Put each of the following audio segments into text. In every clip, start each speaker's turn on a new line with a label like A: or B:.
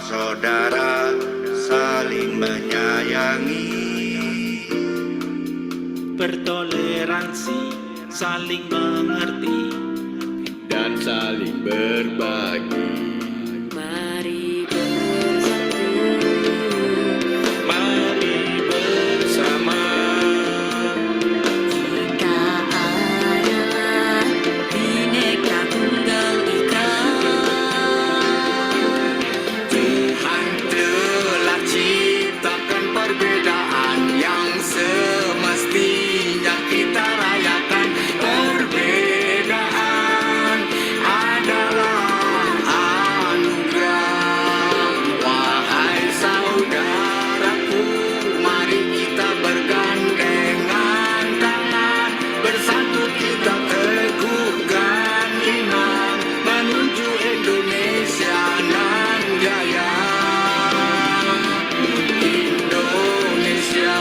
A: saudara saling menyayangi,
B: bertoleransi, saling mengerti,
C: dan saling berbagi.
D: Mari bersatu,
B: mari bersama.
D: kita adalah Bhinneka Tunggal Ika.
A: Tuhan telah ciptakan perbedaan yang semestinya kita rayakan. Perbedaan adalah anugerah. Wahai saudaraku, mari kita bergandengan tangan, bersatu kita teguhkan iman menuju Indonesia nan jaya. Indonesia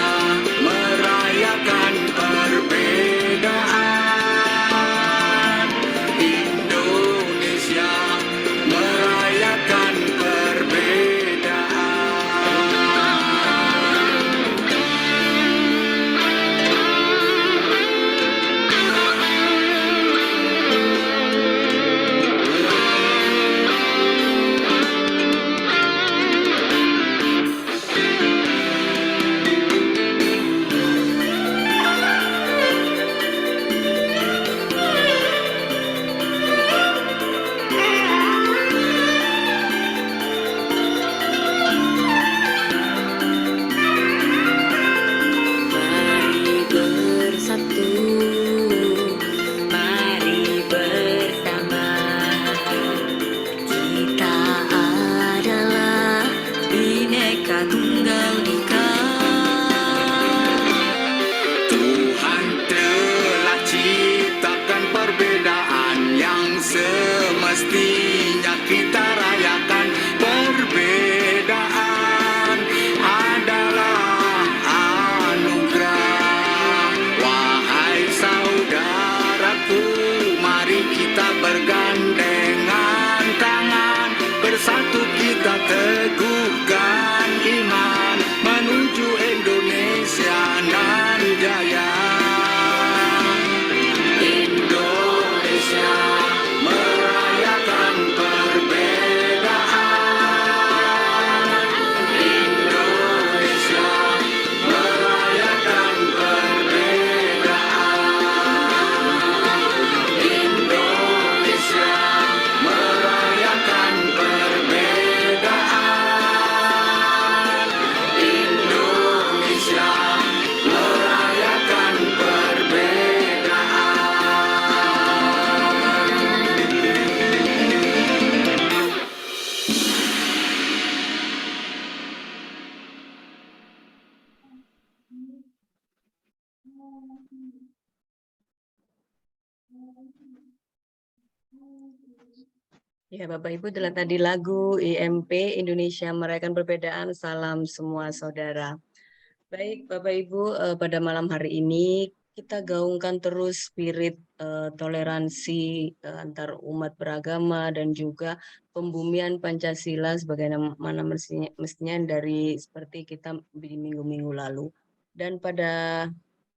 A: merayakan perbedaan. Indonesia merayakan
D: Mari bersatu, mari bersama. Kita adalah Bhinneka Tunggal Ika.
A: Tuhan telah ciptakan perbedaan yang semestinya kita rayakan. Perbedaan adalah anugerah. Wahai saudaraku, mari kita bergandengan tangan, bersatu kita teguhkan iman menuju Indonesia nan jaya. Indonesia merayakan perbedaan. Indonesia merayakan perbedaan. Indonesia merayakan perbedaan. Indonesia merayakan
E: Ya, Bapak Ibu, telah tadi lagu IMP Indonesia Merayakan Perbedaan, salam semua saudara. Baik, Bapak Ibu, pada malam hari ini kita gaungkan terus spirit toleransi antar umat beragama dan juga pembumian Pancasila sebagaimana mestinya dari seperti kita di minggu-minggu lalu. Dan pada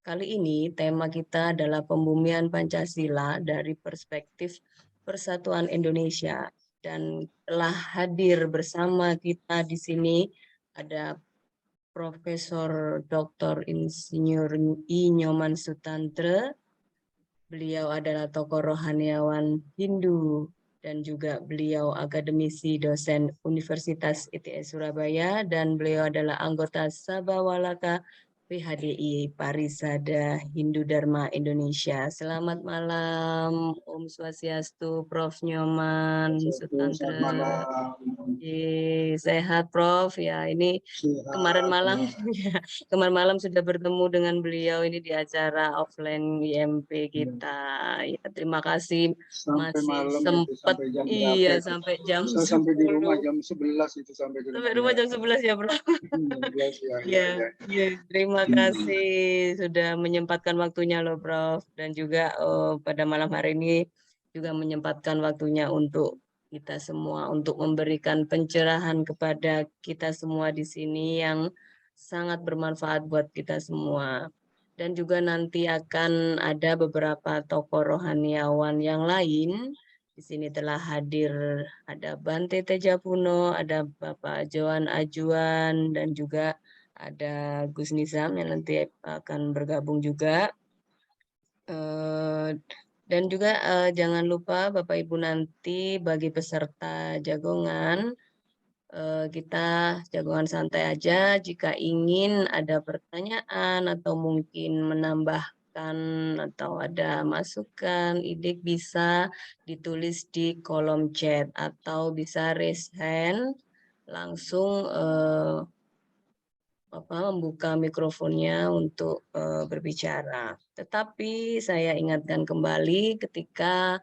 E: kali ini tema kita adalah pembumian Pancasila dari perspektif Persatuan Indonesia, dan telah hadir bersama kita di sini ada Profesor Dr. Insinyur I. Nyoman Sutantra. Beliau adalah tokoh rohaniawan Hindu dan juga beliau akademisi dosen Universitas ITS Surabaya, dan beliau adalah anggota Sabawalaka PHDI Parisada Hindu Dharma Indonesia. Selamat malam, Om Swastiastu, Prof. Nyoman Sutantra. Sehat, Prof. Ya, ini kemarin malam ya, kemarin malam sudah bertemu dengan beliau ini di acara offline IMP kita. Ya, terima kasih
F: sampai
E: masih
F: malam
E: sempat
F: sampai jam
E: iya
F: berapa?
E: sampai jam
F: Saya sampai di rumah
E: 10.
F: jam 11 itu sampai di
E: Sampai rumah jam 11 ya, Bro.
F: 11 ya.
E: Ya, terima kasih sudah menyempatkan waktunya loh, Prof. Dan juga pada malam hari ini juga menyempatkan waktunya untuk kita semua untuk memberikan pencerahan kepada kita semua di sini yang sangat bermanfaat buat kita semua. Dan juga nanti akan ada beberapa tokoh rohaniawan yang lain. Di sini telah hadir ada Bante Tejapuno, ada Bapak Johan Ajuan, dan juga ada Gus Nizam yang nanti akan bergabung juga. Dan juga jangan lupa Bapak Ibu nanti bagi peserta jagongan, kita jagongan santai aja. Jika ingin ada pertanyaan atau mungkin menambahkan atau ada masukan, ide bisa ditulis di kolom chat atau bisa raise hand langsung membuka mikrofonnya untuk berbicara. Tetapi saya ingatkan kembali ketika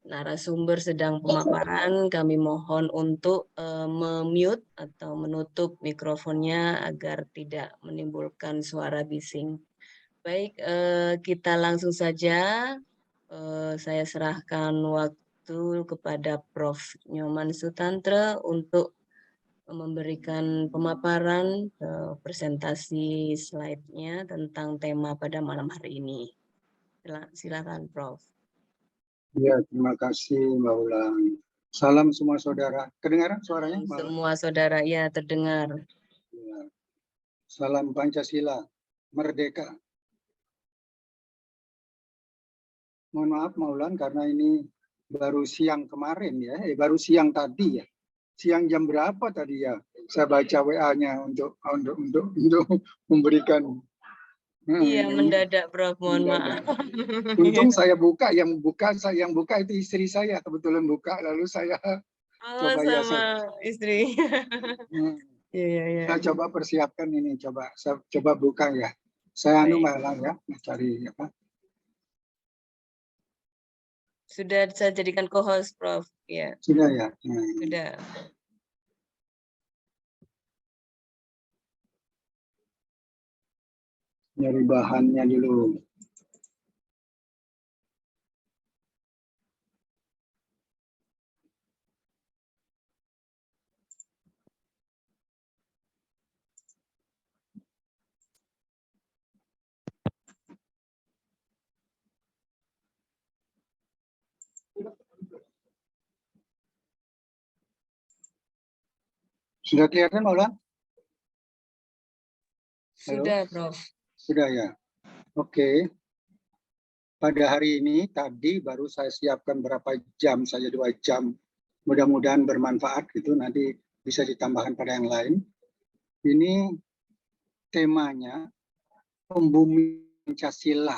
E: narasumber sedang pemaparan, kami mohon untuk memute atau menutup mikrofonnya agar tidak menimbulkan suara bising. Baik, kita langsung saja. Saya serahkan waktu kepada Prof. Nyoman Sutantra untuk memberikan pemaparan presentasi slide-nya tentang tema pada malam hari ini. Silakan, Prof.
F: Ya, terima kasih Mbak Ulang. Salam semua saudara. Kedengaran suaranya? Mbak Ulang?
E: Semua saudara, ya terdengar.
F: Ya. Salam Pancasila, merdeka. Mohon maaf Mbak Ulang karena ini baru siang kemarin ya, baru siang tadi ya. Siang jam berapa tadi ya? Saya baca WA-nya untuk memberikan.
E: Iya, mendadak, Prof. Mohon maaf.
F: Untung saya buka, yang buka itu istri saya kebetulan buka, lalu saya coba
E: sama istri. Iya.
F: Saya coba persiapkan ini, saya coba buka ya. Saya malah ya, cari apa?
E: Sudah saya jadikan co-host, Prof. Ya.
F: Sudah ya.
E: Sudah.
F: Nyari bahannya dulu. Sudah kelihatan, Maula?
E: Sudah, Prof.
F: Sudah ya. Oke. Pada hari ini tadi baru saya siapkan berapa jam saja, 2 jam. Mudah-mudahan bermanfaat gitu. Nanti bisa ditambahkan pada yang lain. Ini temanya pembumi Pancasila,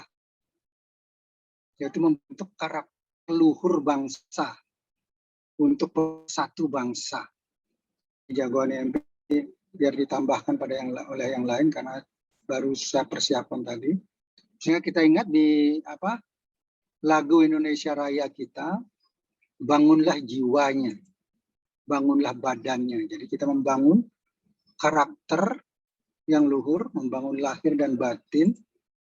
F: yaitu membentuk karakter luhur bangsa untuk satu bangsa. Jagoan IMP biar ditambahkan pada oleh yang lain karena baru saya persiapkan tadi. Sehingga kita ingat di lagu Indonesia Raya kita, bangunlah jiwanya, bangunlah badannya. Jadi kita membangun karakter yang luhur, membangun lahir dan batin.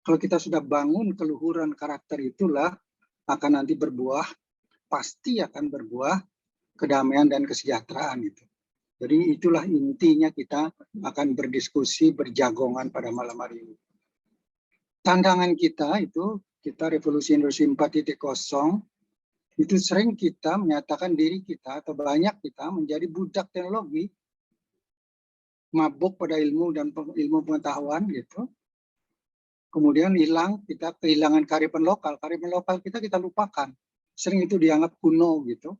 F: Kalau kita sudah bangun keluhuran karakter itulah akan nanti berbuah, pasti akan berbuah kedamaian dan kesejahteraan itu. Jadi itulah intinya kita akan berdiskusi, berjagongan pada malam hari ini. Tantangan kita itu, kita Revolusi Industri 4.0, itu sering kita menyatakan diri kita atau banyak kita menjadi budak teknologi, mabuk pada ilmu dan ilmu pengetahuan gitu. Kemudian kita kehilangan kearifan lokal kita lupakan. Sering itu dianggap kuno gitu.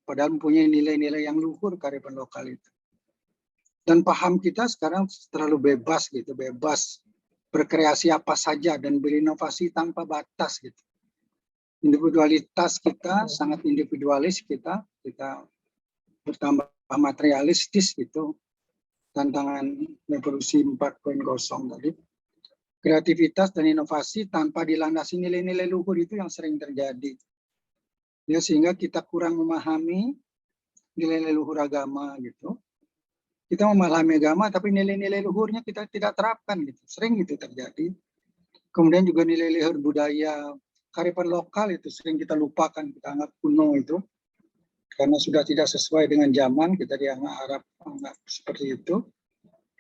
F: Padahal mempunyai nilai-nilai yang luhur kearifan lokal itu. Dan paham kita sekarang terlalu bebas gitu, bebas berkreasi apa saja dan berinovasi tanpa batas gitu. Individualitas kita sangat individualis kita bertambah materialistis gitu. Tantangan Revolusi 4.0 tadi. Kreativitas dan inovasi tanpa dilandasi nilai-nilai luhur itu yang sering terjadi. Ya, sehingga kita kurang memahami nilai-nilai luhur agama gitu. Kita memahami agama tapi nilai-nilai luhurnya kita tidak terapkan gitu. Sering itu terjadi. Kemudian juga nilai luhur budaya, kearifan lokal itu sering kita lupakan, kita anggap kuno itu. karena sudah tidak sesuai dengan zaman, kita dianggap seperti itu,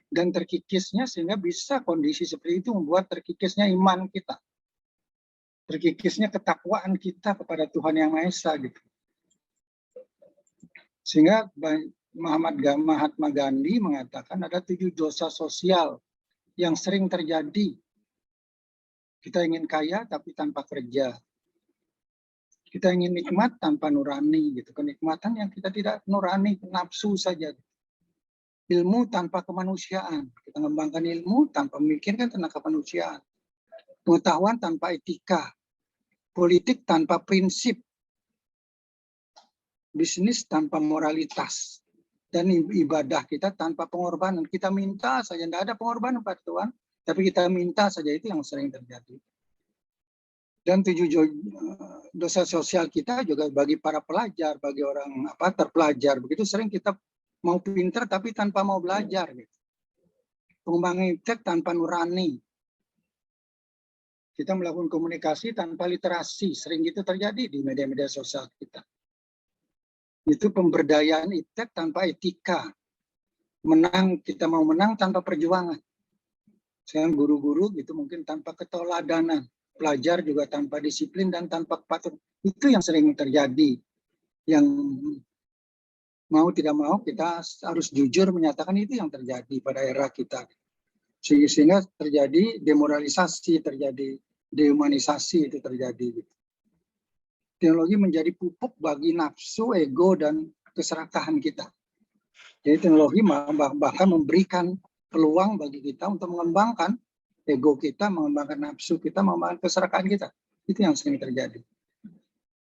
F: dan terkikisnya sehingga bisa kondisi seperti itu membuat terkikisnya iman kita, terkikisnya ketakwaan kita kepada Tuhan Yang Maha Esa gitu. Sehingga Mahatma Gandhi mengatakan ada 7 dosa sosial yang sering terjadi. Kita ingin kaya tapi tanpa kerja. Kita ingin nikmat tanpa nurani gitu. Kenikmatan yang kita tidak nurani, nafsu saja. Ilmu tanpa kemanusiaan. Kita mengembangkan ilmu tanpa memikirkan tentang kemanusiaan. Pengetahuan tanpa etika. Politik tanpa prinsip. Bisnis tanpa moralitas. Dan ibadah kita tanpa pengorbanan. Kita minta saja, tidak ada pengorbanan pada Tuhan. Tapi kita minta saja, itu yang sering terjadi. Dan 7 dosa sosial kita juga bagi para pelajar, bagi orang terpelajar. Begitu sering kita mau pintar tapi tanpa mau belajar. Gitu. Pengembangan iptek tanpa nurani. Kita melakukan komunikasi tanpa literasi. Sering itu terjadi di media-media sosial kita. Itu pemberdayaan iptek tanpa etika. Kita mau menang tanpa perjuangan. Sekarang guru-guru gitu mungkin tanpa keteladanan. Pelajar juga tanpa disiplin dan tanpa kepatuhan. Itu yang sering terjadi. Yang mau tidak mau kita harus jujur menyatakan itu yang terjadi pada era kita. Sehingga terjadi demoralisasi, terjadi dehumanisasi, itu terjadi. Teknologi menjadi pupuk bagi nafsu, ego, dan keserakahan kita. Jadi teknologi bahkan memberikan peluang bagi kita untuk mengembangkan ego kita, mengembangkan nafsu kita, mengembangkan keserakahan kita. Itu yang sering terjadi.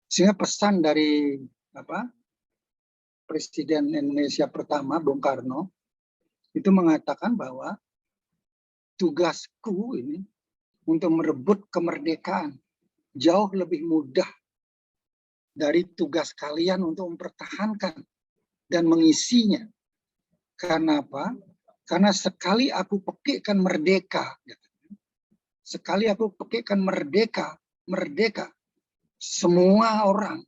F: Sehingga pesan dari Presiden Indonesia pertama, Bung Karno, itu mengatakan bahwa tugasku ini untuk merebut kemerdekaan jauh lebih mudah dari tugas kalian untuk mempertahankan dan mengisinya. Karena apa? Karena sekali aku pekikkan merdeka, sekali aku pekikkan merdeka, semua orang,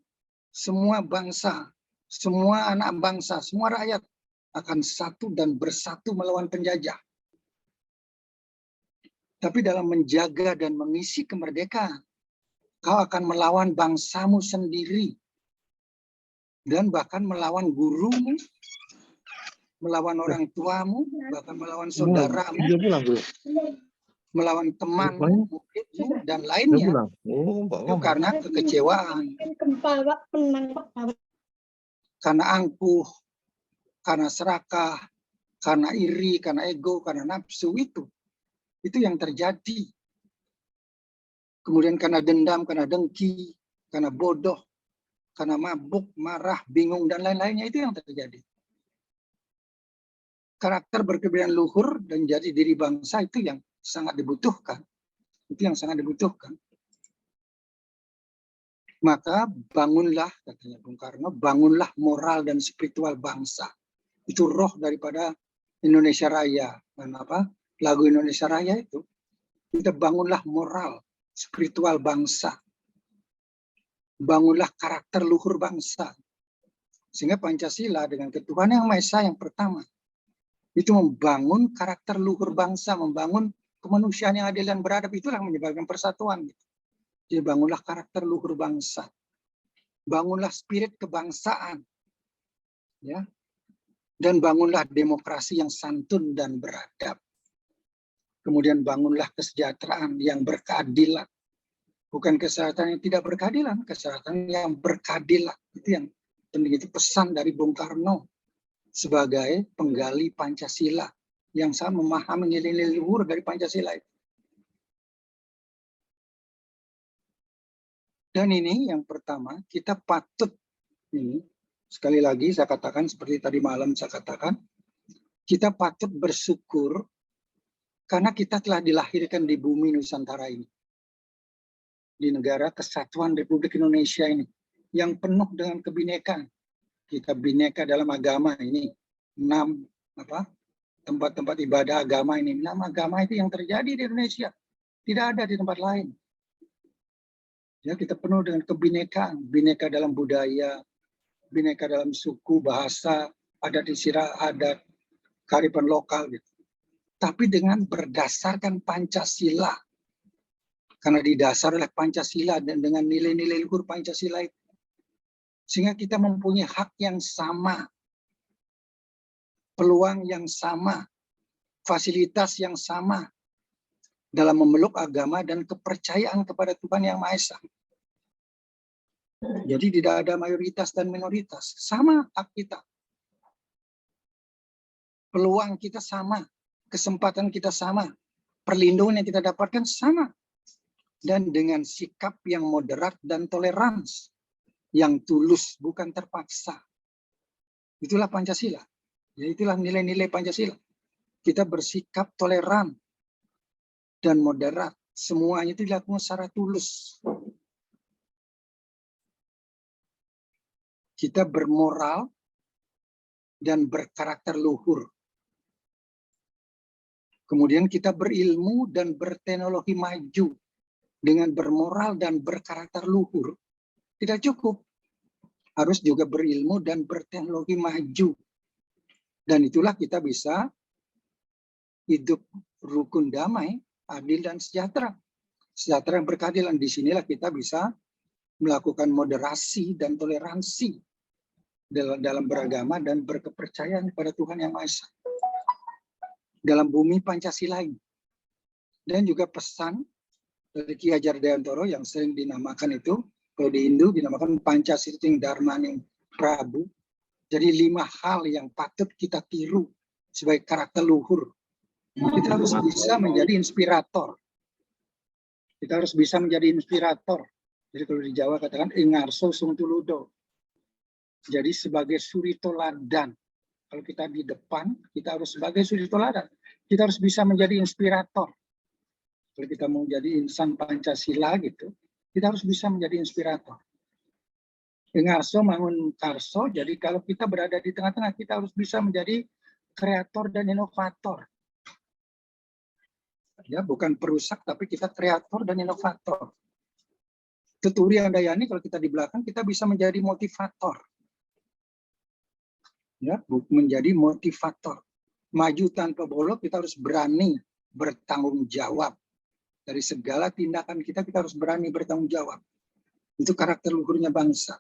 F: semua bangsa, semua anak bangsa, semua rakyat akan satu dan bersatu melawan penjajah. Tapi dalam menjaga dan mengisi kemerdekaan, kau akan melawan bangsamu sendiri. Dan bahkan melawan gurumu, melawan orang tuamu, bahkan melawan saudaramu, melawan temanmu, muridmu, dan lainnya. Itu karena kekecewaan, karena angkuh, karena serakah, karena iri, karena ego, karena nafsu itu. Itu yang terjadi. Kemudian karena dendam, karena dengki, karena bodoh, karena mabuk, marah, bingung, dan lain-lainnya, itu yang terjadi. Karakter berkepribadian luhur dan jadi diri bangsa itu yang sangat dibutuhkan. Itu yang sangat dibutuhkan. Maka bangunlah, katanya Bung Karno, bangunlah moral dan spiritual bangsa. Itu roh daripada Indonesia Raya. Dan lagu Indonesia Raya itu, kita bangunlah moral, spiritual bangsa. Bangunlah karakter luhur bangsa. Sehingga Pancasila dengan ketuhanan Yang Maha Esa yang pertama, itu membangun karakter luhur bangsa, membangun kemanusiaan yang adil dan beradab, itulah yang menyebabkan persatuan. Jadi bangunlah karakter luhur bangsa. Bangunlah spirit kebangsaan. Ya. Dan bangunlah demokrasi yang santun dan beradab. Kemudian bangunlah kesejahteraan yang berkeadilan. Bukan kesejahteraan yang tidak berkeadilan, kesejahteraan yang berkeadilan. Itu yang penting, itu pesan dari Bung Karno sebagai penggali Pancasila yang sangat memahami nilai-nilai luhur dari Pancasila itu. Dan ini yang pertama, kita patut ini, sekali lagi saya katakan seperti tadi malam saya katakan, kita patut bersyukur karena kita telah dilahirkan di bumi Nusantara ini. Di negara kesatuan Republik Indonesia ini. Yang penuh dengan kebinekaan. Kita bineka dalam agama ini. 6 tempat-tempat ibadah agama ini. 6 agama itu yang terjadi di Indonesia. Tidak ada di tempat lain. Ya, kita penuh dengan kebinekaan. Bineka dalam budaya, bineka dalam suku, bahasa, adat istiadat, adat, kearifan lokal gitu. Tapi dengan berdasarkan Pancasila. Karena didasar oleh Pancasila dan dengan nilai-nilai luhur Pancasila itu. Sehingga kita mempunyai hak yang sama, peluang yang sama, fasilitas yang sama dalam memeluk agama dan kepercayaan kepada Tuhan Yang Maha Esa. Jadi tidak ada mayoritas dan minoritas, sama hak kita. Peluang kita sama, kesempatan kita sama, perlindungan yang kita dapatkan sama. Dan dengan sikap yang moderat dan toleransi, yang tulus, bukan terpaksa. Itulah Pancasila. Ya, itulah nilai-nilai Pancasila. Kita bersikap toleran dan moderat. Semuanya itu dilakukan secara tulus. Kita bermoral dan berkarakter luhur. Kemudian kita berilmu dan berteknologi maju. Dengan bermoral dan berkarakter luhur. Tidak cukup. Harus juga berilmu dan berteknologi maju. Dan itulah kita bisa hidup rukun damai, adil dan sejahtera. Sejahtera yang berkeadilan. Disinilah kita bisa melakukan moderasi dan toleransi dalam beragama dan berkepercayaan kepada Tuhan Yang Maha Esa. Dalam bumi Pancasila ini. Dan juga pesan dari Ki Hajar Dewantara yang sering dinamakan itu, kalau di Hindu dinamakan Pancasiting Dharmaning Prabu. Jadi 5 hal yang patut kita tiru sebagai karakter luhur. Kita harus bisa menjadi inspirator. Kita harus bisa menjadi inspirator. Jadi kalau di Jawa katakan ingarso sung tuludo. Jadi sebagai suri toladan. Kalau kita di depan, kita harus sebagai suri toladan. Kita harus bisa menjadi inspirator. Kalau kita mau jadi insan Pancasila gitu, kita harus bisa menjadi inspirator. Ingarso mangun karso, jadi kalau kita berada di tengah-tengah, kita harus bisa menjadi kreator dan inovator. Ya, bukan perusak, tapi kita kreator dan inovator. Tuturi Handayani, kalau kita di belakang, kita bisa menjadi motivator. Ya, menjadi motivator. Maju tanpa bolok, kita harus berani bertanggung jawab. Dari segala tindakan kita harus berani bertanggung jawab. Itu karakter luhurnya bangsa.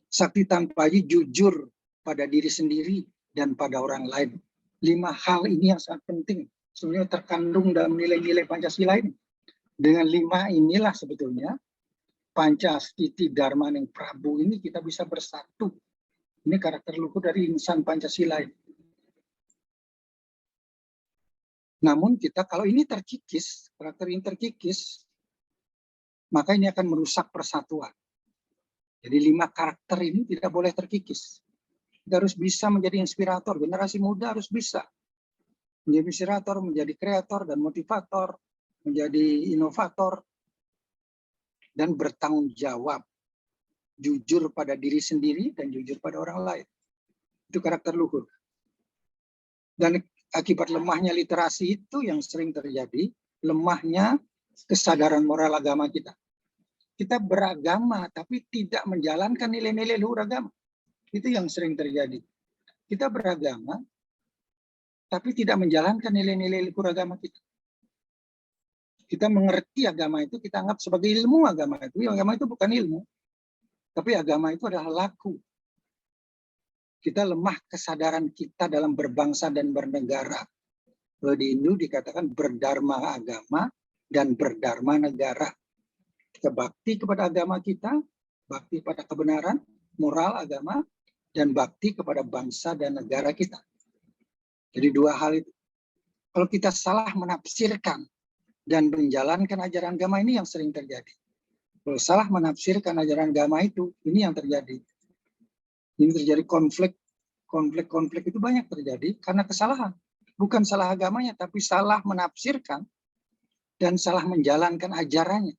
F: Sakti tanpa jujur pada diri sendiri dan pada orang lain. 5 hal ini yang sangat penting. Sebenarnya terkandung dalam nilai-nilai Pancasila ini. Dengan 5 inilah sebetulnya Pancasila Dharmaning Prabu ini kita bisa bersatu. Ini karakter luhur dari insan Pancasila ini. Namun kita kalau ini terkikis, karakter ini terkikis, maka ini akan merusak persatuan. Jadi 5 karakter ini tidak boleh terkikis. Kita harus bisa menjadi inspirator. Generasi muda harus bisa menjadi inspirator, menjadi kreator dan motivator, menjadi inovator, dan bertanggung jawab. Jujur pada diri sendiri dan jujur pada orang lain. Itu karakter luhur. Dan akibat lemahnya literasi itu yang sering terjadi, lemahnya kesadaran moral agama kita. Kita beragama tapi tidak menjalankan nilai-nilai luhur agama. Itu yang sering terjadi. Kita beragama tapi tidak menjalankan nilai-nilai luhur agama kita. Kita mengerti agama itu, kita anggap sebagai ilmu agama itu. Agama itu bukan ilmu. Tapi agama itu adalah laku. Kita lemah kesadaran kita dalam berbangsa dan bernegara. Kalau di Hindu dikatakan berdharma agama dan berdharma negara. Kita bakti kepada agama kita, bakti pada kebenaran, moral agama, dan bakti kepada bangsa dan negara kita. Jadi 2 hal itu. Kalau kita salah menafsirkan dan menjalankan ajaran agama ini yang sering terjadi. Kalau salah menafsirkan ajaran agama itu, ini yang terjadi. Ini terjadi konflik itu banyak terjadi karena kesalahan. Bukan salah agamanya, tapi salah menafsirkan dan salah menjalankan ajarannya.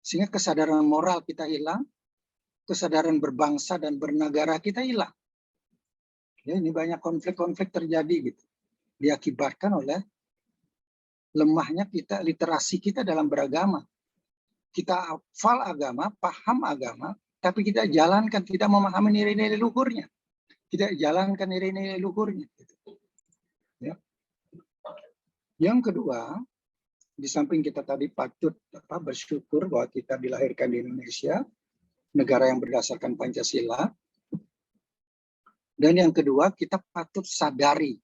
F: Sehingga kesadaran moral kita hilang, kesadaran berbangsa dan bernegara kita hilang. Ya, ini banyak konflik-konflik terjadi gitu. Diakibatkan oleh lemahnya literasi kita dalam beragama. Kita hafal agama, paham agama, tapi kita jalankan, tidak memahami nilai-nilai luhurnya. Tidak jalankan nilai-nilai luhurnya. Ya. Yang kedua, di samping kita tadi patut bersyukur bahwa kita dilahirkan di Indonesia, negara yang berdasarkan Pancasila. Dan yang kedua, kita patut sadari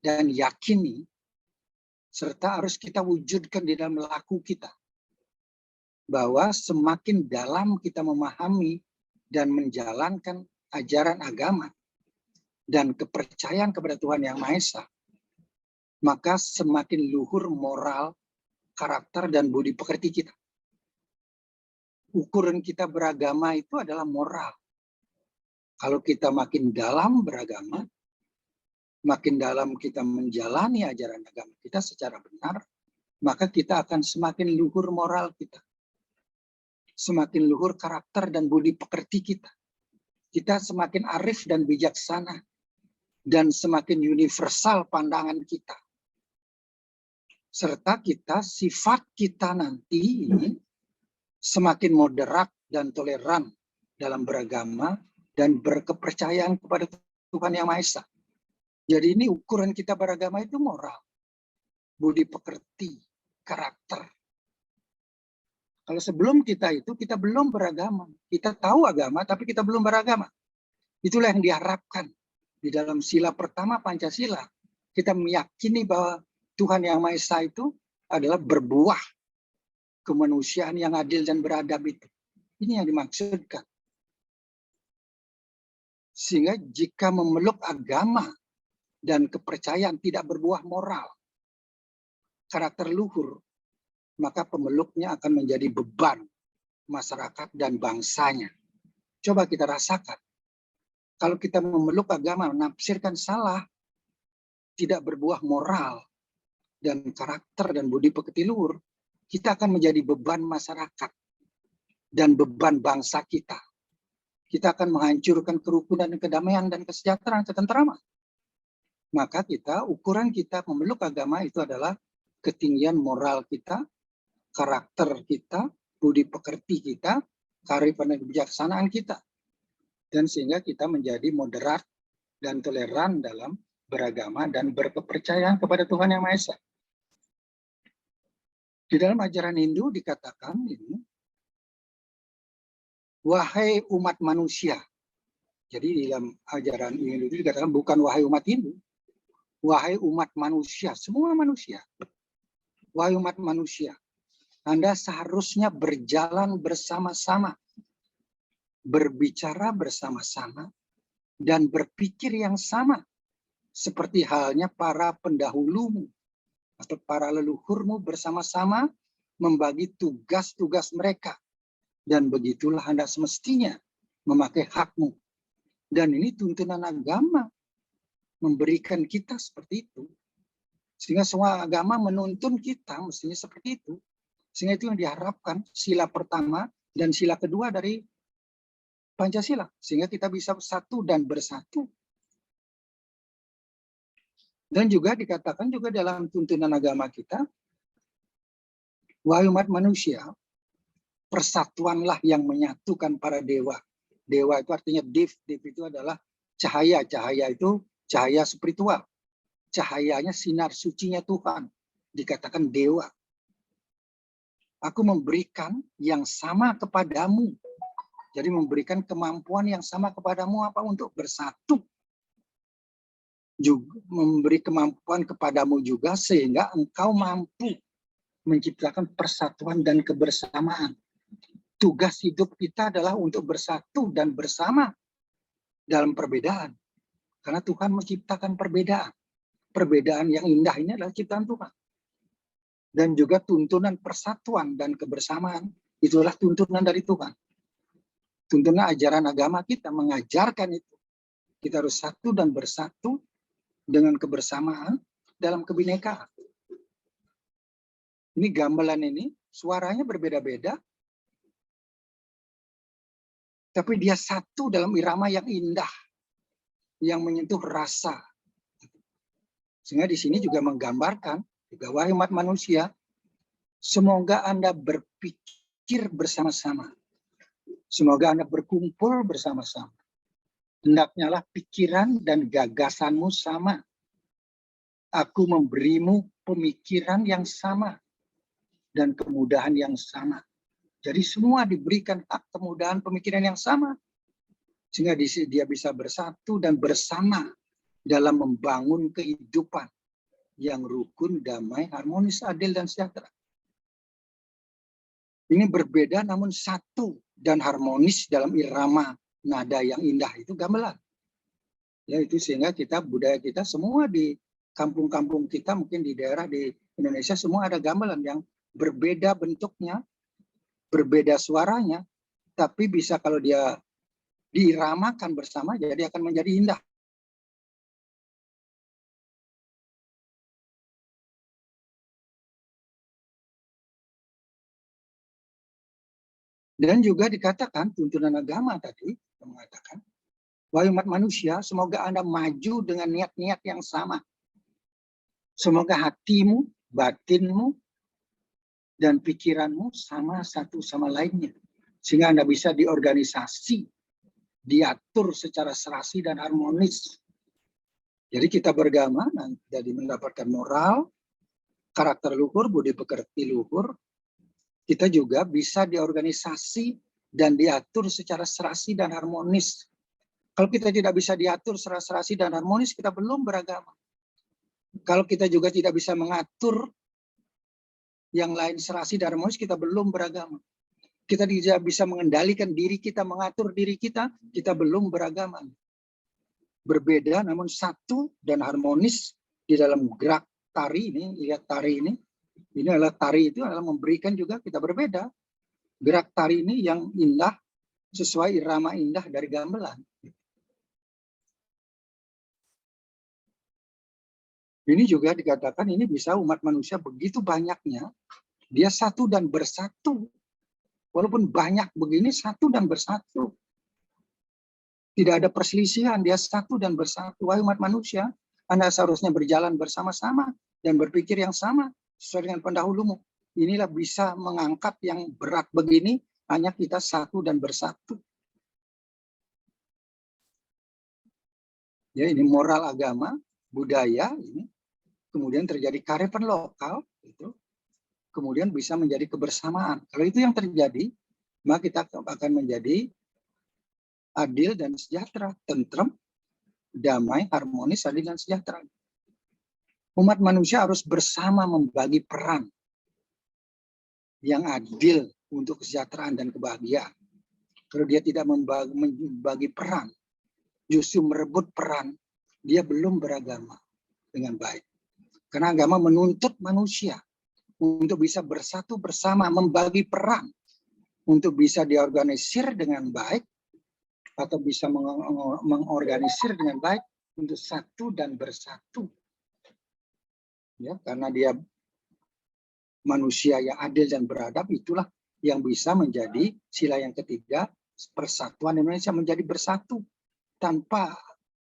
F: dan yakini, serta harus kita wujudkan di dalam laku kita, bahwa semakin dalam kita memahami dan menjalankan ajaran agama dan kepercayaan kepada Tuhan Yang Maha Esa, maka semakin luhur moral, karakter, dan budi pekerti kita. Ukuran kita beragama itu adalah moral. Kalau kita makin dalam beragama, makin dalam kita menjalani ajaran agama kita secara benar, maka kita akan semakin luhur moral kita. Semakin luhur karakter dan budi pekerti kita. Kita semakin arif dan bijaksana. Dan semakin universal pandangan kita. Serta kita, sifat kita nanti ini semakin moderat dan toleran dalam beragama dan berkepercayaan kepada Tuhan Yang Maha Esa. Jadi ini ukuran kita beragama itu moral, budi pekerti, karakter. Kalau sebelum kita itu, kita belum beragama. Kita tahu agama, tapi kita belum beragama. Itulah yang diharapkan. Di dalam sila pertama Pancasila, kita meyakini bahwa Tuhan Yang Maha Esa itu adalah berbuah kemanusiaan yang adil dan beradab itu. Ini yang dimaksudkan. Sehingga jika memeluk agama dan kepercayaan tidak berbuah moral, karakter luhur, maka pemeluknya akan menjadi beban masyarakat dan bangsanya. Coba kita rasakan. Kalau kita memeluk agama, menafsirkan salah, tidak berbuah moral dan karakter dan budi pekerti luhur, kita akan menjadi beban masyarakat dan beban bangsa kita. Kita akan menghancurkan kerukunan dan kedamaian dan kesejahteraan ketentraman. Maka kita, ukuran kita memeluk agama itu adalah ketinggian moral kita, karakter kita, budi pekerti kita, kearifan dan kebijaksanaan kita. Dan sehingga kita menjadi moderat dan toleran dalam beragama dan berkepercayaan kepada Tuhan Yang Maha Esa. Di dalam ajaran Hindu dikatakan ini, wahai umat manusia. Jadi di dalam ajaran Hindu itu dikatakan bukan wahai umat Hindu, wahai umat manusia, semua manusia. Wahai umat manusia, Anda seharusnya berjalan bersama-sama, berbicara bersama-sama, dan berpikir yang sama, seperti halnya para pendahulumu atau para leluhurmu bersama-sama membagi tugas-tugas mereka. Dan begitulah Anda semestinya memakai hakmu. Dan ini tuntunan agama memberikan kita seperti itu. Sehingga semua agama menuntun kita mestinya seperti itu. Sehingga itu yang diharapkan sila pertama dan sila kedua dari Pancasila. Sehingga kita bisa satu dan bersatu. Dan juga dikatakan juga dalam tuntunan agama kita, wahai umat manusia, persatuanlah yang menyatukan para dewa. Dewa itu artinya div. Div itu adalah cahaya. Cahaya itu cahaya spiritual. Cahayanya sinar sucinya Tuhan. Dikatakan dewa. Aku memberikan yang sama kepadamu. Jadi memberikan kemampuan yang sama kepadamu apa untuk bersatu. Juga memberi kemampuan kepadamu juga sehingga engkau mampu menciptakan persatuan dan kebersamaan. Tugas hidup kita adalah untuk bersatu dan bersama dalam perbedaan. Karena Tuhan menciptakan perbedaan. Perbedaan yang indah ini adalah ciptaan Tuhan. Dan juga tuntunan persatuan dan kebersamaan, itulah tuntunan dari Tuhan. Tuntunan ajaran agama kita mengajarkan itu. Kita harus satu dan bersatu dengan kebersamaan dalam kebinekaan. Ini gamelan ini, suaranya berbeda-beda, tapi dia satu dalam irama yang indah, yang menyentuh rasa. Sehingga di sini juga menggambarkan, juga wahai umat manusia, semoga Anda berpikir bersama-sama. Semoga Anda berkumpul bersama-sama. Hendaknya lah pikiran dan gagasanmu sama. Aku memberimu pemikiran yang sama dan kemudahan yang sama. Jadi semua diberikan hak kemudahan pemikiran yang sama. Sehingga dia bisa bersatu dan bersama dalam membangun kehidupan yang rukun, damai, harmonis, adil, dan sejahtera. Ini berbeda namun satu dan harmonis dalam irama nada yang indah itu gamelan. Ya itu sehingga budaya kita semua di kampung-kampung kita, mungkin di daerah di Indonesia semua ada gamelan yang berbeda bentuknya, berbeda suaranya, tapi bisa kalau dia diiramakan bersama jadi akan menjadi indah. Dan juga dikatakan tuntunan agama tadi mengatakan, wahai umat manusia, semoga Anda maju dengan niat-niat yang sama. Semoga hatimu, batinmu, dan pikiranmu sama satu sama lainnya. Sehingga Anda bisa diorganisasi, diatur secara serasi dan harmonis. Jadi kita beragama, jadi mendapatkan moral, karakter luhur, budi pekerti luhur. Kita juga bisa diorganisasi dan diatur secara serasi dan harmonis. Kalau kita tidak bisa diatur secara serasi dan harmonis, kita belum beragama. Kalau kita juga tidak bisa mengatur yang lain serasi dan harmonis, kita belum beragama. Kita tidak bisa mengendalikan diri kita, mengatur diri kita, kita belum beragama. Berbeda namun satu dan harmonis di dalam gerak tari ini, lihat tari ini. Ini adalah tari itu adalah memberikan juga kita berbeda. Gerak tari ini yang indah sesuai irama indah dari gamelan. Ini juga dikatakan ini bisa umat manusia begitu banyaknya, dia satu dan bersatu. Walaupun banyak begini, satu dan bersatu. Tidak ada perselisihan, dia satu dan bersatu. Wahai umat manusia, Anda seharusnya berjalan bersama-sama dan berpikir yang sama sesuai dengan pendahulumu. Inilah bisa mengangkat yang berat begini, hanya kita satu dan bersatu. Ya, ini moral agama, budaya, ini kemudian terjadi kearifan lokal, itu kemudian bisa menjadi kebersamaan. Kalau itu yang terjadi, maka kita akan menjadi adil dan sejahtera, tentrem, damai, harmonis, adil dan sejahtera. Umat manusia harus bersama membagi peran yang adil untuk kesejahteraan dan kebahagiaan. Kalau dia tidak membagi peran, justru merebut peran, dia belum beragama dengan baik. Karena agama menuntut manusia untuk bisa bersatu bersama, membagi peran, untuk bisa diorganisir dengan baik, atau bisa mengorganisir dengan baik untuk satu dan bersatu. Ya, karena dia manusia yang adil dan beradab, itulah yang bisa menjadi sila yang ketiga, persatuan Indonesia menjadi bersatu. Tanpa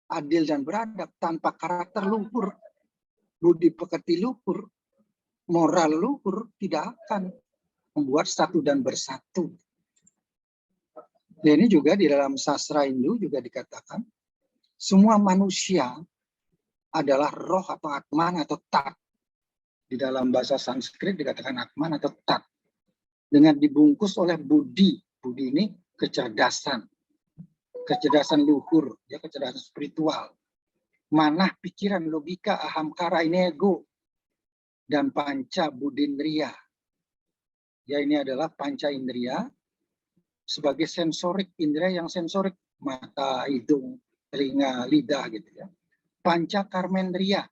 F: adil dan beradab, tanpa karakter luhur, budi pekerti luhur, moral luhur, tidak akan membuat satu dan bersatu. Dan ini juga di dalam sastra Hindu juga dikatakan, semua manusia adalah roh atau atman atau tat. Di dalam bahasa Sanskrit dikatakan atman atau tat. Dengan dibungkus oleh budi. Budi ini kecerdasan. Kecerdasan luhur, ya, kecerdasan spiritual. Manah, pikiran, logika, ahamkara, ini ego. Dan panca budindriya. Ya, ini adalah panca indriya sebagai sensorik, indera yang sensorik, mata, hidung, telinga, lidah gitu ya. Panca karmendriya,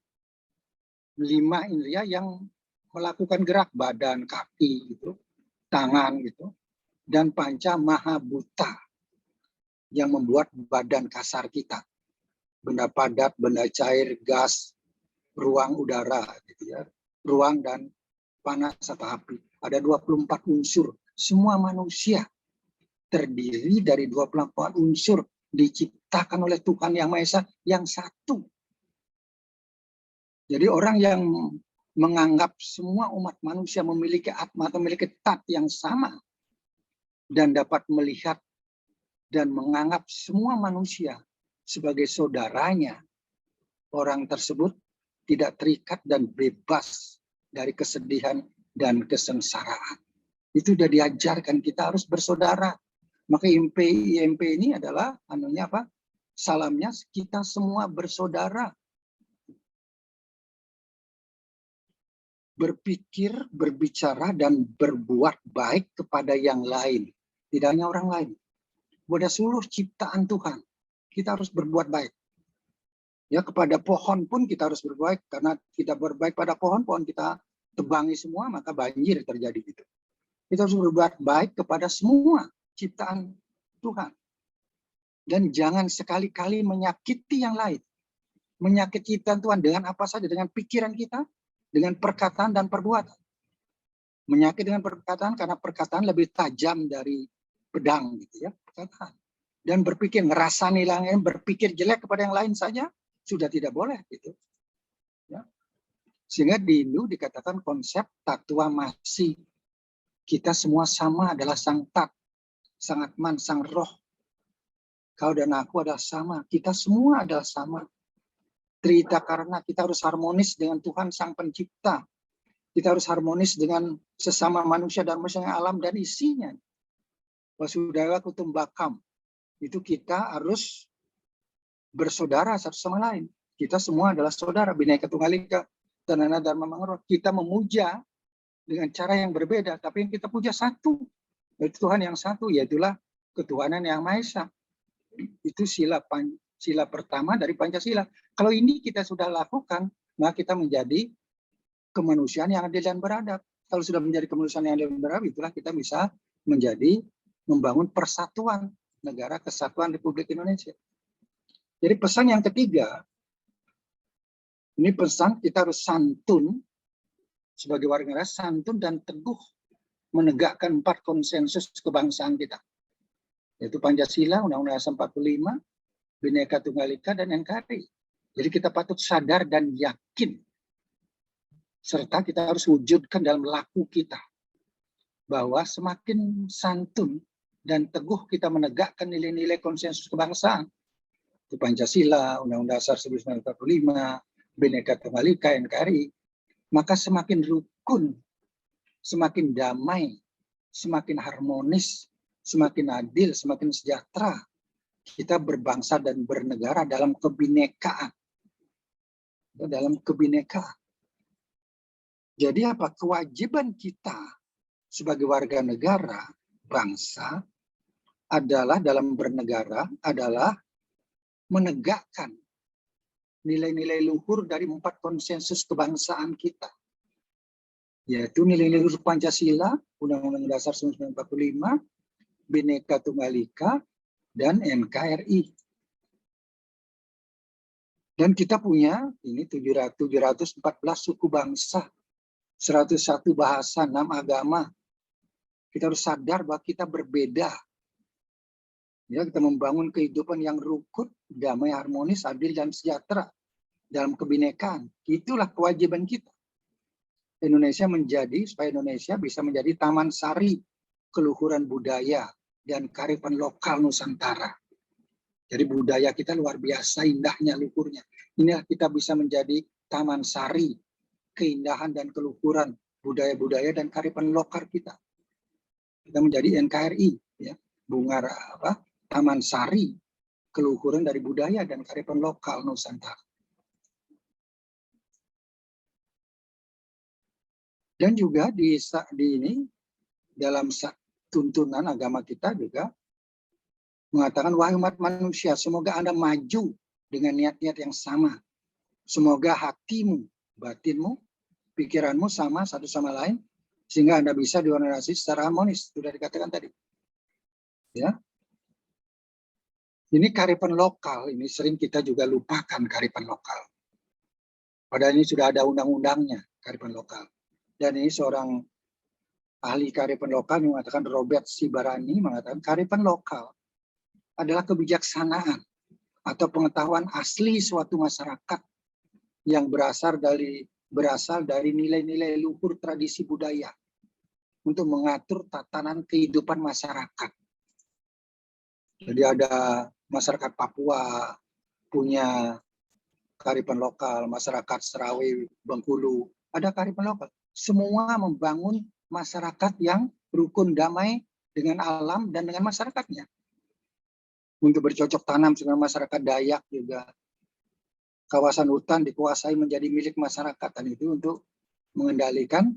F: 5 indera yang melakukan gerak, badan, kaki gitu, tangan gitu. Dan panca mahabhuta yang membuat badan kasar kita. Benda padat, benda cair, gas, ruang udara gitu ya. Ruang dan panas atau api. Ada 24 unsur. Semua manusia terdiri dari 24 unsur diciptakan oleh Tuhan Yang Maha Esa yang satu. Jadi orang yang menganggap semua umat manusia memiliki atma atau memiliki tat yang sama dan dapat melihat dan menganggap semua manusia sebagai saudaranya, orang tersebut tidak terikat dan bebas dari kesedihan dan kesengsaraan. Itu sudah diajarkan, kita harus bersaudara. Maka IMP ini adalah salamnya kita semua bersaudara. Berpikir, berbicara, dan berbuat baik kepada yang lain. Tidak hanya orang lain. Kepada seluruh ciptaan Tuhan, kita harus berbuat baik. Ya, kepada pohon pun kita harus berbuat baik, karena kita berbaik pada pohon kita tebangi semua, maka banjir terjadi gitu. Kita harus berbuat baik kepada semua ciptaan Tuhan. Dan jangan sekali-kali menyakiti yang lain. Menyakiti ciptaan Tuhan dengan apa saja, dengan pikiran kita, dengan perkataan dan perbuatan. Menyakiti dengan perkataan karena perkataan lebih tajam dari pedang gitu ya, perkataan. Dan berpikir ngerasani yang lain, berpikir jelek kepada yang lain saja sudah tidak boleh gitu. Ya. Sehingga di Hindu dikatakan konsep tattva masi. Kita semua sama adalah sang tat, sang atman, sang roh. Kau dan aku adalah sama. Kita semua adalah sama. Trita karena kita harus harmonis dengan Tuhan sang pencipta. Kita harus harmonis dengan sesama manusia dan manusia alam dan isinya. Wasudhaiva kutumbakam. Itu kita harus bersaudara satu sama lain. Kita semua adalah saudara. Bhinneka Tunggal Ika, Tanana Dharma Mangaro. Kita memuja dengan cara yang berbeda, tapi yang kita puja satu, yaitu Tuhan yang satu, yaitulah ketuhanan yang Maha Esa. Itu sila pertama dari Pancasila. Kalau ini kita sudah lakukan, maka kita menjadi kemanusiaan yang adil dan beradab. Kalau sudah menjadi kemanusiaan yang adil dan beradab, itulah kita bisa membangun persatuan negara kesatuan Republik Indonesia. Jadi pesan yang ketiga, ini pesan kita harus santun, sebagai warga negara santun dan teguh menegakkan 4 konsensus kebangsaan kita. Yaitu Pancasila, Undang-Undang Dasar 45, Bhinneka Tunggal Ika, dan NKRI. Jadi kita patut sadar dan yakin. Serta kita harus wujudkan dalam laku kita. Bahwa semakin santun dan teguh kita menegakkan nilai-nilai konsensus kebangsaan. Itu Pancasila, Undang-Undang Dasar 1945, Bhinneka Tunggal Ika, NKRI. Maka semakin rukun, semakin damai, semakin harmonis, semakin adil, semakin sejahtera kita berbangsa dan bernegara dalam kebinekaan. Dalam kebinekaan. Jadi apa? Kewajiban kita sebagai warga negara, bangsa, adalah dalam bernegara, adalah menegakkan nilai-nilai luhur dari 4 konsensus kebangsaan kita. Yaitu nilai-nilai luhur Pancasila, Undang-Undang Dasar 1945, Bhinneka Tunggal Ika, dan NKRI. Dan kita punya ini 714 suku bangsa, 101 bahasa, 6 agama. Kita harus sadar bahwa kita berbeda. Ya, kita membangun kehidupan yang rukun, damai, harmonis, adil, dan sejahtera dalam kebinekaan. Itulah kewajiban kita. Supaya Indonesia bisa menjadi taman sari keluhuran budaya dan kearifan lokal Nusantara. Jadi budaya kita luar biasa indahnya, luhurnya. Inilah kita bisa menjadi taman sari keindahan dan keluhuran budaya-budaya dan kearifan lokal kita. Kita menjadi NKRI, ya, Taman Sari keluhuran dari budaya dan kearifan lokal Nusantara. Dan juga di ini dalam tuntunan agama kita juga mengatakan, wahai umat manusia, semoga Anda maju dengan niat-niat yang sama. Semoga hatimu, batinmu, pikiranmu sama satu sama lain, sehingga Anda bisa diorganisasi secara harmonis. Sudah dikatakan tadi. Ya. Ini kearifan lokal, ini sering kita juga lupakan kearifan lokal. Padahal ini sudah ada undang-undangnya, kearifan lokal. Dan ini seorang ahli kearifan lokal yang mengatakan, Robert Sibarani mengatakan, kearifan lokal adalah kebijaksanaan atau pengetahuan asli suatu masyarakat yang berasal dari nilai-nilai luhur tradisi budaya untuk mengatur tatanan kehidupan masyarakat. Jadi ada masyarakat Papua punya kearifan lokal, masyarakat Serawe, Bengkulu, ada kearifan lokal. Semua membangun masyarakat yang rukun damai dengan alam dan dengan masyarakatnya. Untuk bercocok tanam dengan masyarakat Dayak juga. Kawasan hutan dikuasai menjadi milik masyarakat, dan itu untuk mengendalikan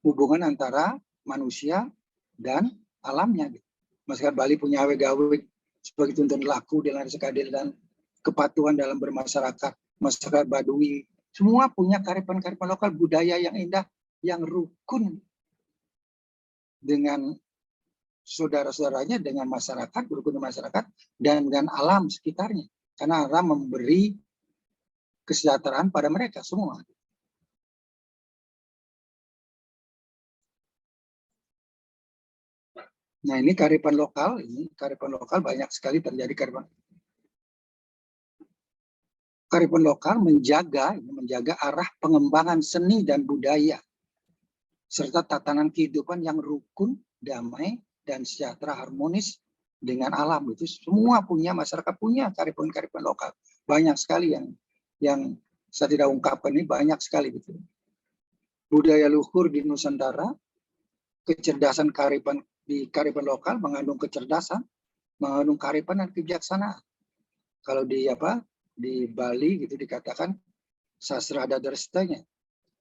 F: hubungan antara manusia dan alamnya. Masyarakat Bali punya aweg-aweg sebagai tuntun laku dalam sekadil dan kepatuhan dalam bermasyarakat. Masyarakat Baduy semua punya kearifan-kearifan lokal, budaya yang indah, yang rukun dengan saudara-saudaranya, dengan masyarakat, rukun dengan masyarakat, dan dengan alam sekitarnya. Karena alam memberi kesejahteraan pada mereka semua. Nah, ini kearifan lokal, banyak sekali terjadi kearifan lokal menjaga arah pengembangan seni dan budaya serta tatanan kehidupan yang rukun, damai, dan sejahtera harmonis dengan alam. Itu semua punya, masyarakat punya kearifan lokal. Banyak sekali yang saya tidak ungkapkan, ini banyak sekali gitu. Budaya luhur di Nusantara, kecerdasan di kearifan lokal mengandung kecerdasan, mengandung kearifan dan kebijaksanaan. Kalau di Bali gitu dikatakan sastra ada drestanya.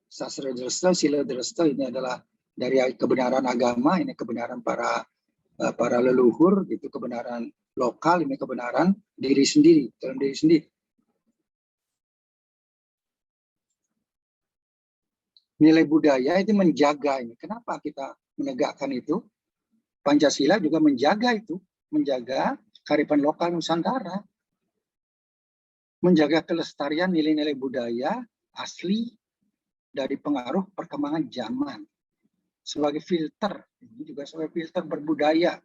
F: Sastra dresta, sila dresta, ini adalah dari kebenaran agama, ini kebenaran para leluhur, gitu, kebenaran lokal, ini kebenaran diri sendiri, dalam diri sendiri. Nilai budaya itu menjaga ini. Kenapa kita menegakkan itu? Pancasila juga menjaga itu, menjaga kearifan lokal Nusantara, menjaga kelestarian nilai-nilai budaya asli dari pengaruh perkembangan zaman. Sebagai filter, ini juga sebagai filter berbudaya.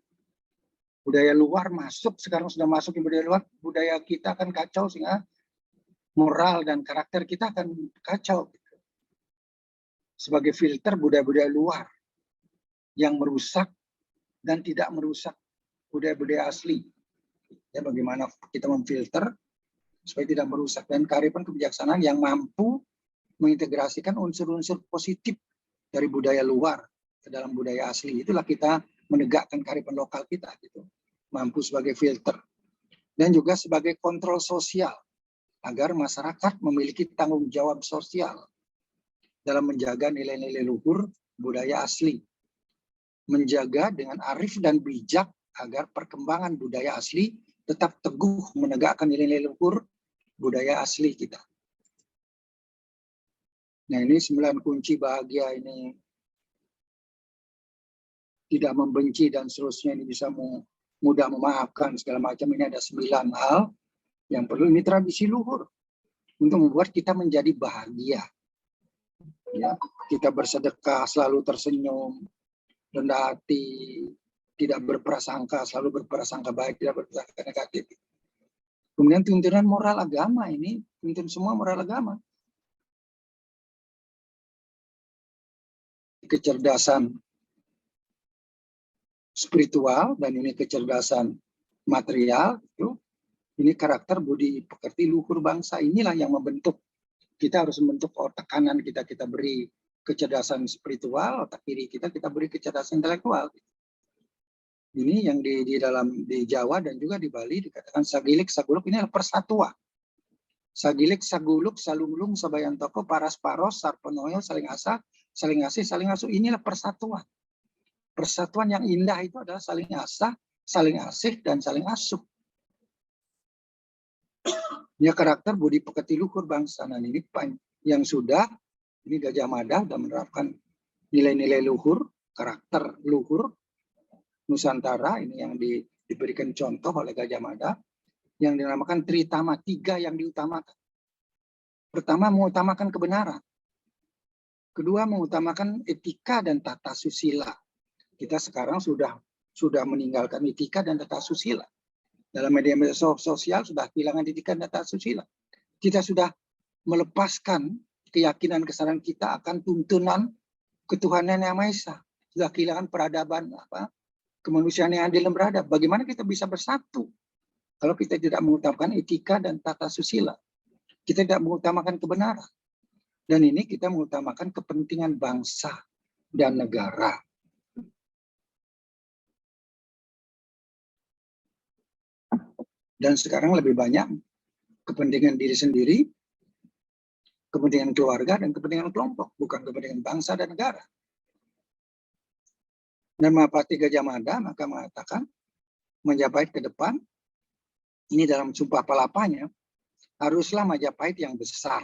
F: Budaya luar masuk, sekarang sudah masuk ke budaya luar, budaya kita akan kacau sehingga moral dan karakter kita akan kacau. Sebagai filter budaya-budaya luar yang merusak dan tidak merusak budaya-budaya asli. Ya, bagaimana kita memfilter supaya tidak merusak, dan kearifan kebijaksanaan yang mampu mengintegrasikan unsur-unsur positif dari budaya luar ke dalam budaya asli. Itulah kita menegakkan kearifan lokal kita, gitu. Mampu sebagai filter dan juga sebagai kontrol sosial agar masyarakat memiliki tanggung jawab sosial dalam menjaga nilai-nilai luhur budaya asli, menjaga dengan arif dan bijak agar perkembangan budaya asli tetap teguh menegakkan nilai-nilai luhur budaya asli kita. Nah, ini 9 kunci bahagia ini. Tidak membenci dan seterusnya, ini bisa mudah memaafkan segala macam. Ini ada 9 hal yang perlu, ini tradisi luhur untuk membuat kita menjadi bahagia. Ya, kita bersedekah, selalu tersenyum, rendah hati, tidak berprasangka, selalu berprasangka baik, tidak berprasangka negatif. Kemudian tuntunan moral agama, ini tuntun semua moral agama. Kecerdasan spiritual dan ini kecerdasan material, itu ini karakter budi pekerti luhur bangsa. Inilah yang membentuk kita, harus membentuk otak kanan kita beri kecerdasan spiritual, otak kiri kita beri kecerdasan intelektual. Ini yang di Jawa dan juga di Bali dikatakan sagilik saguluk, ini adalah persatuan. Sagilik saguluk salunglung sabayantoko paras paros sarpenoyo saling asah saling asih, saling asuh. Inilah persatuan. Persatuan yang indah itu adalah saling asah, saling asih, dan saling asuh. Ini karakter budi pekerti luhur bangsa. Nah, ini yang ini Gajah Mada sudah menerapkan nilai-nilai luhur, karakter luhur Nusantara. Ini yang diberikan contoh oleh Gajah Mada, yang dinamakan Tritama, 3 yang diutamakan. Pertama, mengutamakan kebenaran. Kedua, mengutamakan etika dan tata susila. Kita sekarang sudah meninggalkan etika dan tata susila. Dalam media sosial sudah kehilangan etika dan tata susila. Kita sudah melepaskan keyakinan kesadaran kita akan tuntunan ketuhanan yang Maha Esa. Sudah kehilangan peradaban kemanusiaan yang adil dan beradab. Bagaimana kita bisa bersatu kalau kita tidak mengutamakan etika dan tata susila? Kita tidak mengutamakan kebenaran. Dan ini kita mengutamakan kepentingan bangsa dan negara. Dan sekarang lebih banyak kepentingan diri sendiri, kepentingan keluarga, dan kepentingan kelompok, bukan kepentingan bangsa dan negara. Dan Mahapati Gajah Mada maka mengatakan Majapahit ke depan, ini dalam Sumpah Palapanya, haruslah Majapahit yang besar.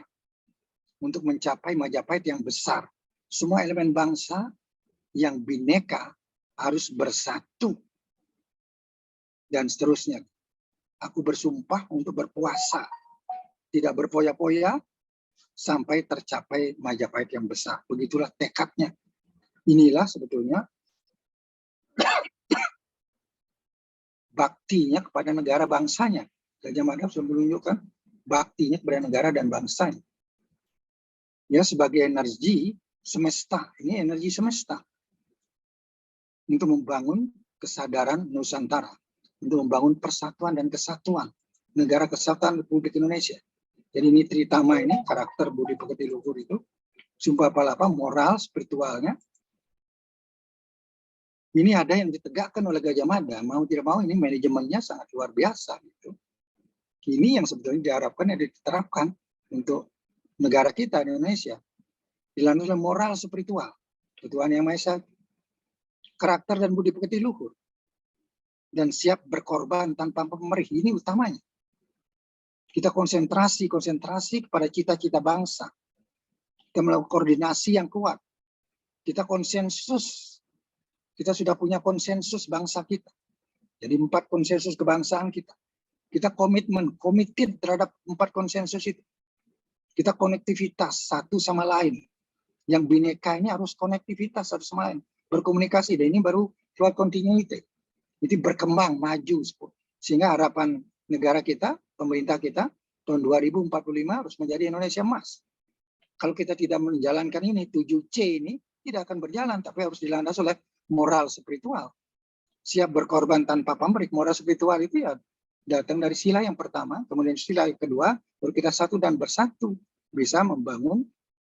F: Untuk mencapai Majapahit yang besar, semua elemen bangsa yang bineka harus bersatu. Dan seterusnya. Aku bersumpah untuk berpuasa, tidak berpoya-poya, sampai tercapai Majapahit yang besar. Begitulah tekadnya. Inilah sebetulnya baktinya kepada negara bangsanya. Gajah Mada sudah menunjukkan baktinya kepada negara dan bangsanya. Ya, sebagai energi semesta, ini energi semesta untuk membangun kesadaran Nusantara, untuk membangun persatuan dan kesatuan negara kesatuan Republik Indonesia. Jadi ini Tritama ini karakter budi pekerti luhur itu, Sumpah Palapa moral spiritualnya. Ini ada yang ditegakkan oleh Gajah Mada, mau tidak mau ini manajemennya sangat luar biasa gitu. Ini yang sebetulnya diharapkan dan diterapkan untuk negara kita Indonesia. Dilandasi oleh moral spiritual, Tuhan Yang Maha Esa, karakter dan budi pekerti luhur, dan siap berkorban tanpa pamrih. Ini utamanya. Kita konsentrasi kepada cita-cita bangsa. Kita melakukan koordinasi yang kuat. Kita konsensus. Kita sudah punya konsensus bangsa kita. Jadi 4 konsensus kebangsaan kita. Kita komited terhadap 4 konsensus itu. Kita konektivitas satu sama lain. Yang bineka ini harus konektivitas satu sama lain. Berkomunikasi. Dan ini baru keluar continuity. Itu berkembang, maju. Sehingga harapan negara kita, pemerintah kita, tahun 2045 harus menjadi Indonesia emas. Kalau kita tidak menjalankan ini, 7C ini tidak akan berjalan, tapi harus dilandasi oleh moral spiritual. Siap berkorban tanpa pamrih. Moral spiritual itu ya datang dari sila yang pertama, kemudian sila yang kedua, baru kita satu dan bersatu. Bisa membangun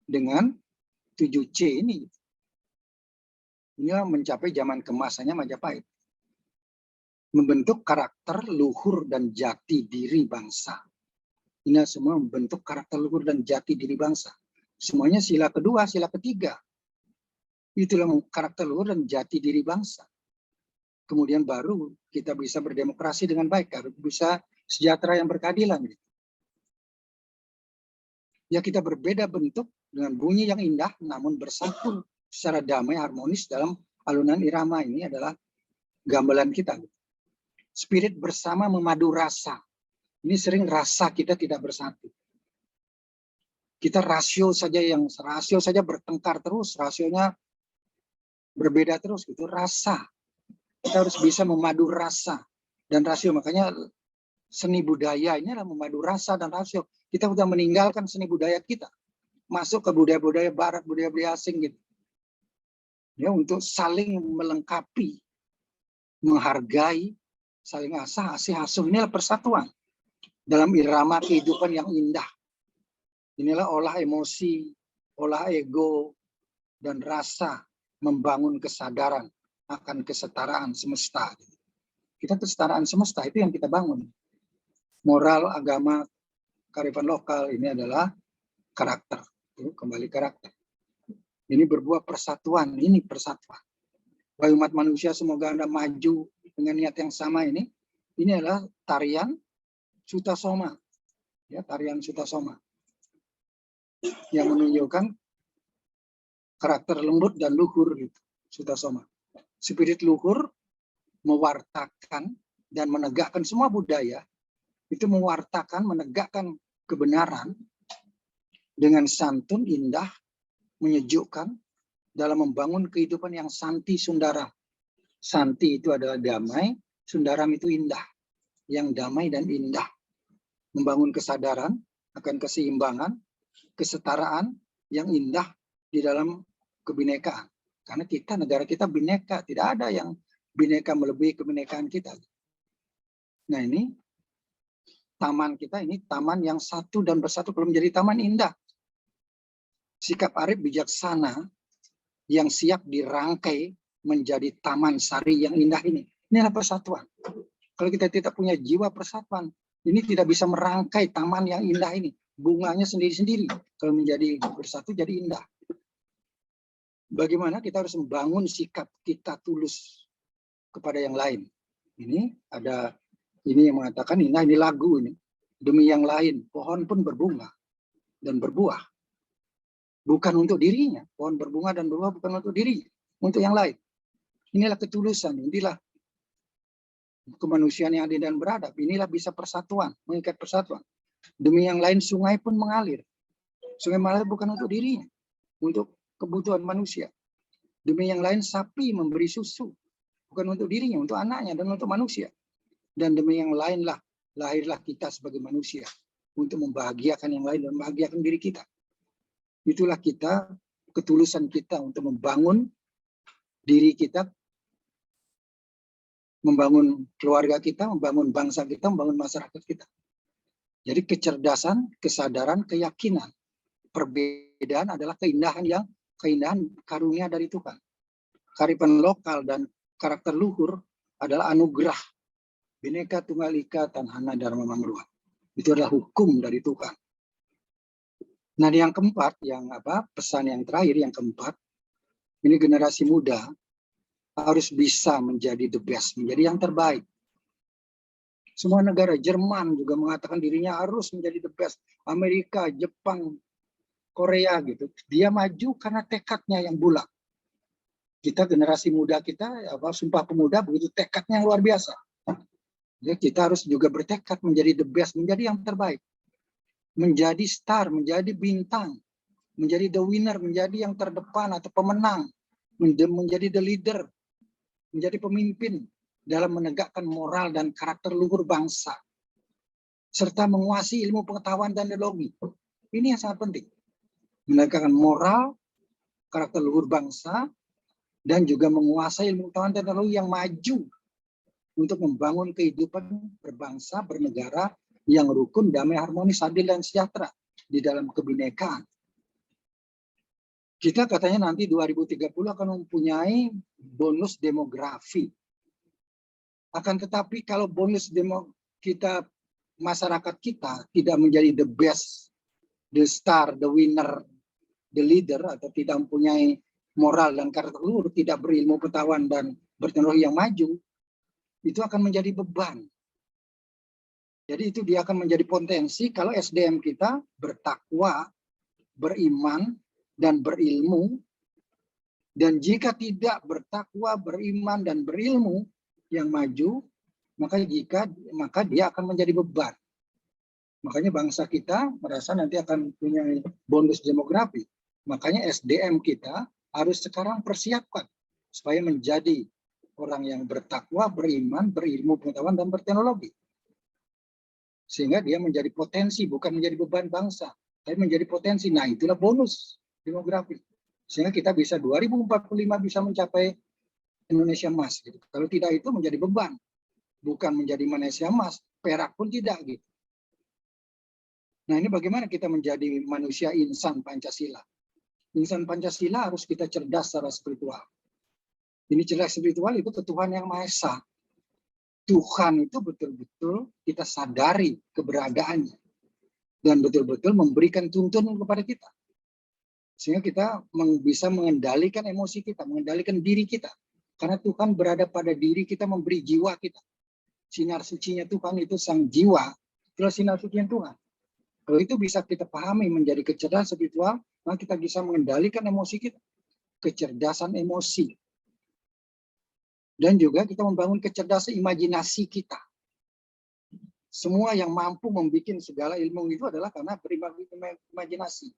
F: dengan 7C ini. Inilah mencapai zaman kemasannya Majapahit. Membentuk karakter luhur dan jati diri bangsa. Ini semua membentuk karakter luhur dan jati diri bangsa. Semuanya sila kedua, sila ketiga. Itulah karakter luhur dan jati diri bangsa. Kemudian baru kita bisa berdemokrasi dengan baik, bisa sejahtera yang berkeadilan. Ya, kita berbeda bentuk dengan bunyi yang indah, namun bersatu secara damai, harmonis dalam alunan irama. Ini adalah gamelan kita. Spirit bersama memadu rasa. Ini sering rasa kita tidak bersatu. Kita rasio saja bertengkar terus, rasionya berbeda terus gitu. Rasa. Kita harus bisa memadu rasa dan rasio. Makanya seni budaya ini adalah memadu rasa dan rasio. Kita sudah meninggalkan seni budaya kita. Masuk ke budaya-budaya barat, budaya-budaya asing gitu. Ya, untuk saling melengkapi, menghargai, saling asih asuh. Inilah persatuan dalam irama kehidupan yang indah. Inilah olah emosi, olah ego, dan rasa membangun kesadaran akan kesetaraan semesta. Kita kesetaraan semesta itu yang kita bangun. Moral, agama, kearifan lokal ini adalah karakter. Kembali karakter. Ini berbuah persatuan, ini persatuan. Wahai umat manusia, semoga Anda maju dengan niat yang sama ini. Ini adalah tarian Sutasoma. Ya, tarian Sutasoma. Yang menunjukkan karakter lembut dan luhur gitu, Sutasoma. Spirit luhur mewartakan dan menegakkan semua budaya. Itu mewartakan, menegakkan kebenaran dengan santun, indah, menyejukkan dalam membangun kehidupan yang santi sundara. Santi itu adalah damai, sundaram itu indah. Yang damai dan indah. Membangun kesadaran akan keseimbangan, kesetaraan yang indah di dalam kebinekaan. Karena kita, negara kita bineka, tidak ada yang bineka melebihi kebinekaan kita. Nah ini taman kita, ini taman yang satu dan bersatu kalau menjadi taman indah. Sikap arif bijaksana yang siap dirangkai menjadi taman sari yang indah ini. Inilah persatuan. Kalau kita tidak punya jiwa persatuan, ini tidak bisa merangkai taman yang indah ini. Bunganya sendiri-sendiri. Kalau menjadi bersatu jadi indah. Bagaimana kita harus membangun sikap kita tulus kepada yang lain. Ini ada ini yang mengatakan ini lagu ini. Demi yang lain, pohon pun berbunga dan berbuah. Bukan untuk dirinya. Pohon berbunga dan berbuah bukan untuk dirinya. Untuk yang lain. Inilah ketulusan. Inilah kemanusiaan yang adil dan beradab. Inilah bisa persatuan. Mengikat persatuan. Demi yang lain sungai pun mengalir. Sungai mengalir bukan untuk dirinya. Untuk kebutuhan manusia. Demi yang lain sapi memberi susu. Bukan untuk dirinya, untuk anaknya dan untuk manusia. Dan demi yang lain lah lahirlah kita sebagai manusia. Untuk membahagiakan yang lain dan membahagiakan diri kita. Itulah kita, ketulusan kita untuk membangun diri kita, membangun keluarga kita, membangun bangsa kita, membangun masyarakat kita. Jadi kecerdasan, kesadaran, keyakinan. Perbedaan adalah keindahan karunia dari Tuhan. Kearifan lokal dan karakter luhur adalah anugerah. Bhinneka Tunggal Ika Tanhana Dharma Mangruah. Itu adalah hukum dari Tuhan. Nah, yang keempat, pesan yang terakhir, yang keempat, ini generasi muda harus bisa menjadi the best, menjadi yang terbaik. Semua negara, Jerman juga mengatakan dirinya harus menjadi the best. Amerika, Jepang, Korea gitu. Dia maju karena tekadnya yang bulat. Kita generasi muda kita, Sumpah Pemuda begitu tekadnya yang luar biasa. Jadi kita harus juga bertekad menjadi the best, menjadi yang terbaik. Menjadi star, menjadi bintang, menjadi the winner, menjadi yang terdepan atau pemenang, menjadi the leader, menjadi pemimpin dalam menegakkan moral dan karakter luhur bangsa, serta menguasai ilmu pengetahuan dan teknologi. Ini yang sangat penting. Menegakkan moral, karakter luhur bangsa, dan juga menguasai ilmu pengetahuan dan teknologi yang maju untuk membangun kehidupan berbangsa, bernegara, yang rukun, damai, harmonis, adil, dan sejahtera di dalam kebinekaan. Kita katanya nanti 2030 akan mempunyai bonus demografi. Akan tetapi kalau bonus masyarakat kita tidak menjadi the best, the star, the winner, the leader, atau tidak mempunyai moral dan karakter luhur, tidak berilmu pengetahuan dan berteknologi yang maju, itu akan menjadi beban. Jadi itu dia akan menjadi potensi kalau SDM kita bertakwa, beriman, dan berilmu. Dan jika tidak bertakwa, beriman, dan berilmu yang maju, maka dia akan menjadi beban. Makanya bangsa kita merasa nanti akan punya bonus demografi. Makanya SDM kita harus sekarang persiapkan supaya menjadi orang yang bertakwa, beriman, berilmu pengetahuan, dan berteknologi. Sehingga dia menjadi potensi, bukan menjadi beban bangsa, tapi menjadi potensi. Nah, itulah bonus demografi. Sehingga kita bisa 2045 bisa mencapai Indonesia emas. Gitu. Kalau tidak itu menjadi beban. Bukan menjadi Indonesia emas, perak pun tidak. Gitu. Nah, ini bagaimana kita menjadi manusia insan Pancasila. Insan Pancasila harus kita cerdas secara spiritual. Ini cerdas spiritual itu ke Tuhan Yang Maha Esa. Tuhan itu betul-betul kita sadari keberadaannya. Dan betul-betul memberikan tuntunan kepada kita. Sehingga kita bisa mengendalikan emosi kita, mengendalikan diri kita. Karena Tuhan berada pada diri kita, memberi jiwa kita. Sinar sucinya Tuhan itu sang jiwa, itulah sinar sucinya Tuhan. Kalau itu bisa kita pahami menjadi kecerdasan spiritual, maka kita bisa mengendalikan emosi kita. Kecerdasan emosi. Dan juga kita membangun kecerdasan imajinasi kita. Semua yang mampu membuat segala ilmu itu adalah karena berimajinasi.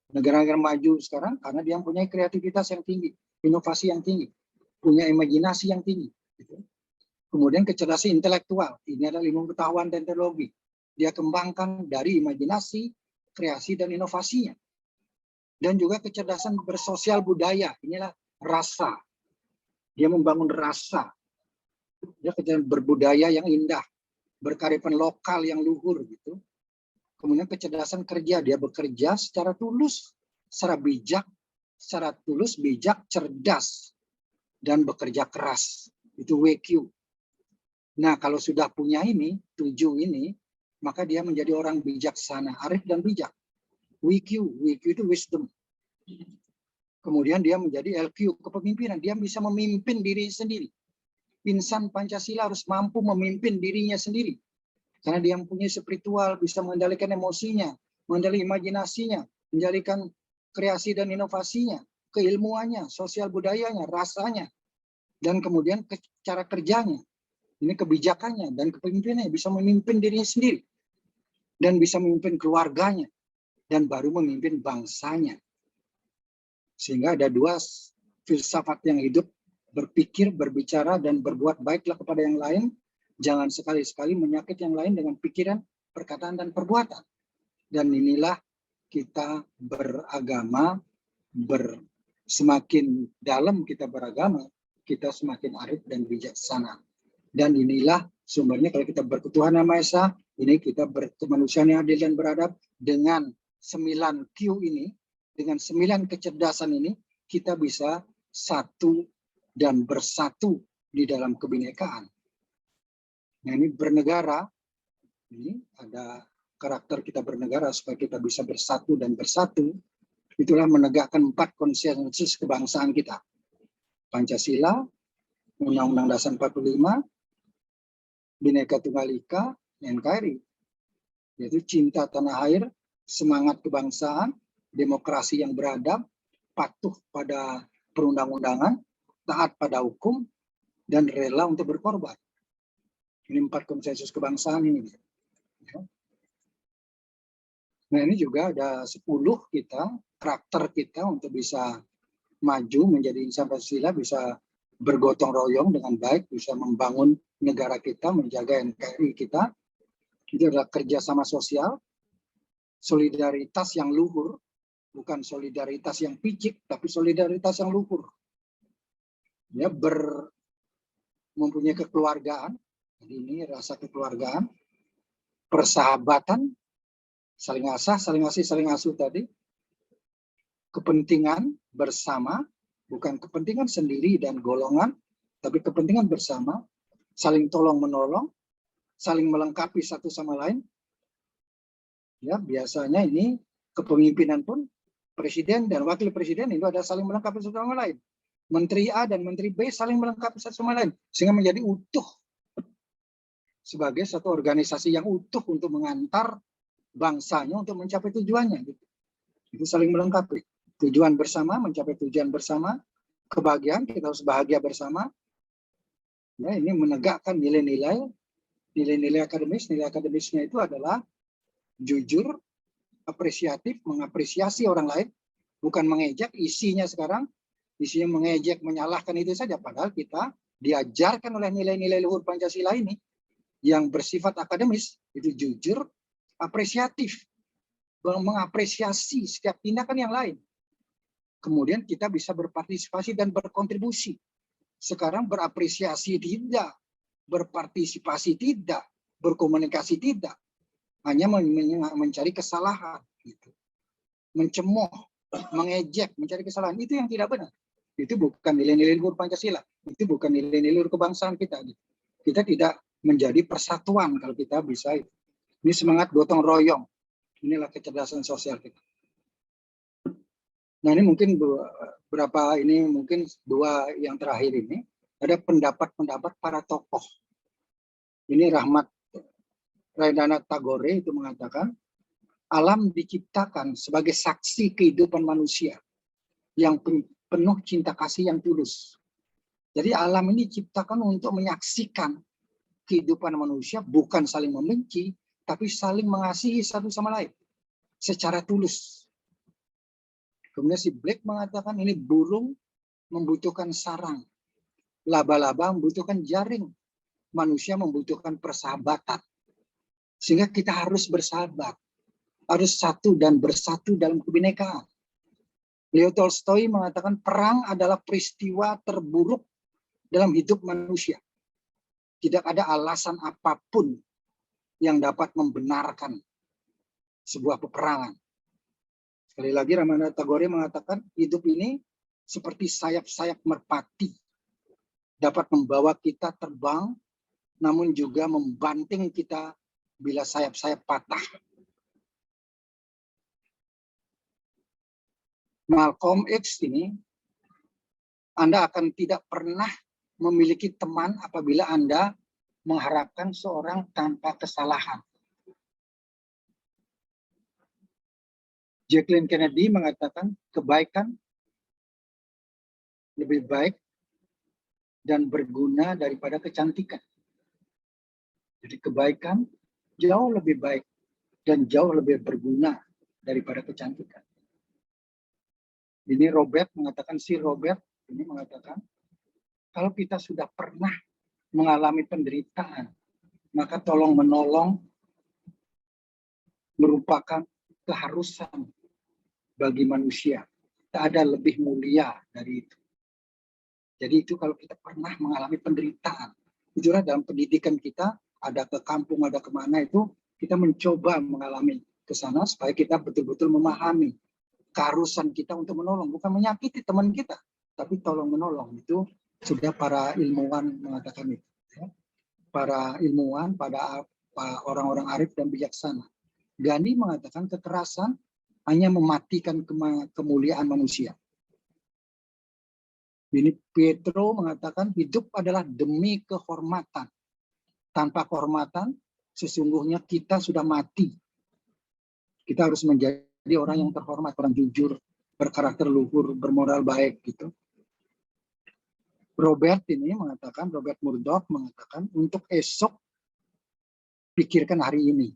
F: Negara-negara maju sekarang karena dia mempunyai kreativitas yang tinggi, inovasi yang tinggi, punya imajinasi yang tinggi. Kemudian kecerdasan intelektual, ini adalah ilmu pengetahuan dan teknologi. Dia kembangkan dari imajinasi, kreasi, dan inovasinya. Dan juga kecerdasan bersosial budaya, inilah rasa. Dia membangun rasa. Dia kecerdasan berbudaya yang indah, berkearifan lokal yang luhur gitu. Kemudian kecerdasan kerja, dia bekerja secara tulus, secara bijak, cerdas, dan bekerja keras. Itu WQ. Nah, kalau sudah punya ini, 7 ini, maka dia menjadi orang bijaksana, arif dan bijak. WQ itu wisdom. Kemudian dia menjadi LQ, kepemimpinan. Dia bisa memimpin diri sendiri. Insan Pancasila harus mampu memimpin dirinya sendiri. Karena dia mempunyai spiritual, bisa mengendalikan emosinya, mengendalikan imajinasinya, mengendalikan kreasi dan inovasinya, keilmuannya, sosial budayanya, rasanya, dan kemudian cara kerjanya. Ini kebijakannya dan kepemimpinannya, bisa memimpin dirinya sendiri. Dan bisa memimpin keluarganya. Dan baru memimpin bangsanya. Sehingga ada 2 filsafat yang hidup, berpikir, berbicara, dan berbuat baiklah kepada yang lain. Jangan sekali-sekali menyakiti yang lain dengan pikiran, perkataan, dan perbuatan. Dan inilah kita beragama, semakin dalam kita beragama, kita semakin arif dan bijaksana. Dan inilah sumbernya kalau kita berketuhanan Yang Maha Esa, ini kita berkemanusiaan yang adil dan beradab. Dengan 9 Q ini, dengan 9 kecerdasan ini, kita bisa satu dan bersatu di dalam kebinekaan. Nah, ini bernegara, ini ada karakter kita bernegara supaya kita bisa bersatu dan bersatu. Itulah menegakkan 4 konsensus kebangsaan kita. Pancasila, Undang-Undang Dasar 45, Bhinneka Tunggal Ika, NKRI. Yaitu cinta tanah air, semangat kebangsaan, demokrasi yang beradab, patuh pada perundang-undangan, taat pada hukum, dan rela untuk berkorban. Ini 4 konsensus kebangsaan ini. Nah, ini juga ada 10 kita, karakter kita untuk bisa maju menjadi insan Pancasila, bisa bergotong royong dengan baik, bisa membangun negara kita, menjaga NKRI kita. Itu adalah kerjasama sosial, solidaritas yang luhur, bukan solidaritas yang picik, tapi solidaritas yang luhur. Ya, mempunyai kekeluargaan, jadi ini rasa kekeluargaan, persahabatan, saling asah, saling asih, saling asuh tadi, kepentingan bersama, bukan kepentingan sendiri dan golongan, tapi kepentingan bersama, saling tolong-menolong, saling melengkapi satu sama lain. Ya, biasanya ini kepemimpinan pun presiden dan wakil presiden itu ada saling melengkapi satu sama lain. Menteri A dan Menteri B saling melengkapi satu sama lain, sehingga menjadi utuh sebagai satu organisasi yang utuh untuk mengantar bangsanya untuk mencapai tujuannya. Itu saling melengkapi. Tujuan bersama, mencapai tujuan bersama, kebahagiaan, kita harus bahagia bersama. Ya, ini menegakkan nilai-nilai akademis. Nilai akademisnya itu adalah jujur, apresiatif, mengapresiasi orang lain, bukan mengejek. Isinya sekarang, isinya mengejek, menyalahkan itu saja. Padahal kita diajarkan oleh nilai-nilai luhur Pancasila ini, yang bersifat akademis, itu jujur, apresiatif, mengapresiasi setiap tindakan yang lain. Kemudian kita bisa berpartisipasi dan berkontribusi. Sekarang berapresiasi tidak, berpartisipasi tidak, berkomunikasi tidak, hanya mencari kesalahan, gitu. Mencemooh, mengejek, mencari kesalahan, itu yang tidak benar. Itu bukan nilai-nilai luhur Pancasila, itu bukan nilai-nilai luhur kebangsaan kita. Gitu. Kita tidak menjadi persatuan kalau kita bisa. Ini semangat gotong royong. Inilah kecerdasan sosial kita. Nah, ini mungkin mungkin 2 yang terakhir ini ada pendapat-pendapat para tokoh. Ini Rabindranath Tagore itu mengatakan alam diciptakan sebagai saksi kehidupan manusia yang penuh cinta kasih yang tulus. Jadi alam ini diciptakan untuk menyaksikan kehidupan manusia, bukan saling membenci, tapi saling mengasihi satu sama lain secara tulus. Kemudian si Blake mengatakan ini burung membutuhkan sarang, laba-laba membutuhkan jaring, manusia membutuhkan persahabatan. Sehingga kita harus bersahabat, harus satu dan bersatu dalam kebinekaan. Leo Tolstoy mengatakan perang adalah peristiwa terburuk dalam hidup manusia. Tidak ada alasan apapun yang dapat membenarkan sebuah peperangan. Sekali lagi Rabindranath Tagore mengatakan hidup ini seperti sayap-sayap merpati. Dapat membawa kita terbang, namun juga membanting kita bila sayap-sayap patah. Malcolm X ini, Anda akan tidak pernah memiliki teman apabila Anda mengharapkan seorang tanpa kesalahan. Jacqueline Kennedy mengatakan kebaikan lebih baik dan berguna daripada kecantikan. Jadi kebaikan jauh lebih baik dan jauh lebih berguna daripada kecantikan. Ini Robert mengatakan, ini mengatakan, kalau kita sudah pernah mengalami penderitaan, maka tolong menolong merupakan keharusan bagi manusia. Tak ada lebih mulia dari itu. Jadi itu kalau kita pernah mengalami penderitaan. Itulah dalam pendidikan kita, ada ke kampung, ada kemana itu, kita mencoba mengalami ke sana supaya kita betul-betul memahami keharusan kita untuk menolong. Bukan menyakiti teman kita, tapi tolong menolong. Itu sudah para ilmuwan mengatakan itu. Para ilmuwan, pada orang-orang arif dan bijaksana. Gandhi mengatakan kekerasan hanya mematikan kemuliaan manusia. Ini Pietro mengatakan hidup adalah demi kehormatan. Tanpa kehormatan, sesungguhnya kita sudah mati. Kita harus menjadi orang yang terhormat, orang jujur, berkarakter luhur, bermoral baik gitu. Robert Murdoch mengatakan untuk esok pikirkan hari ini.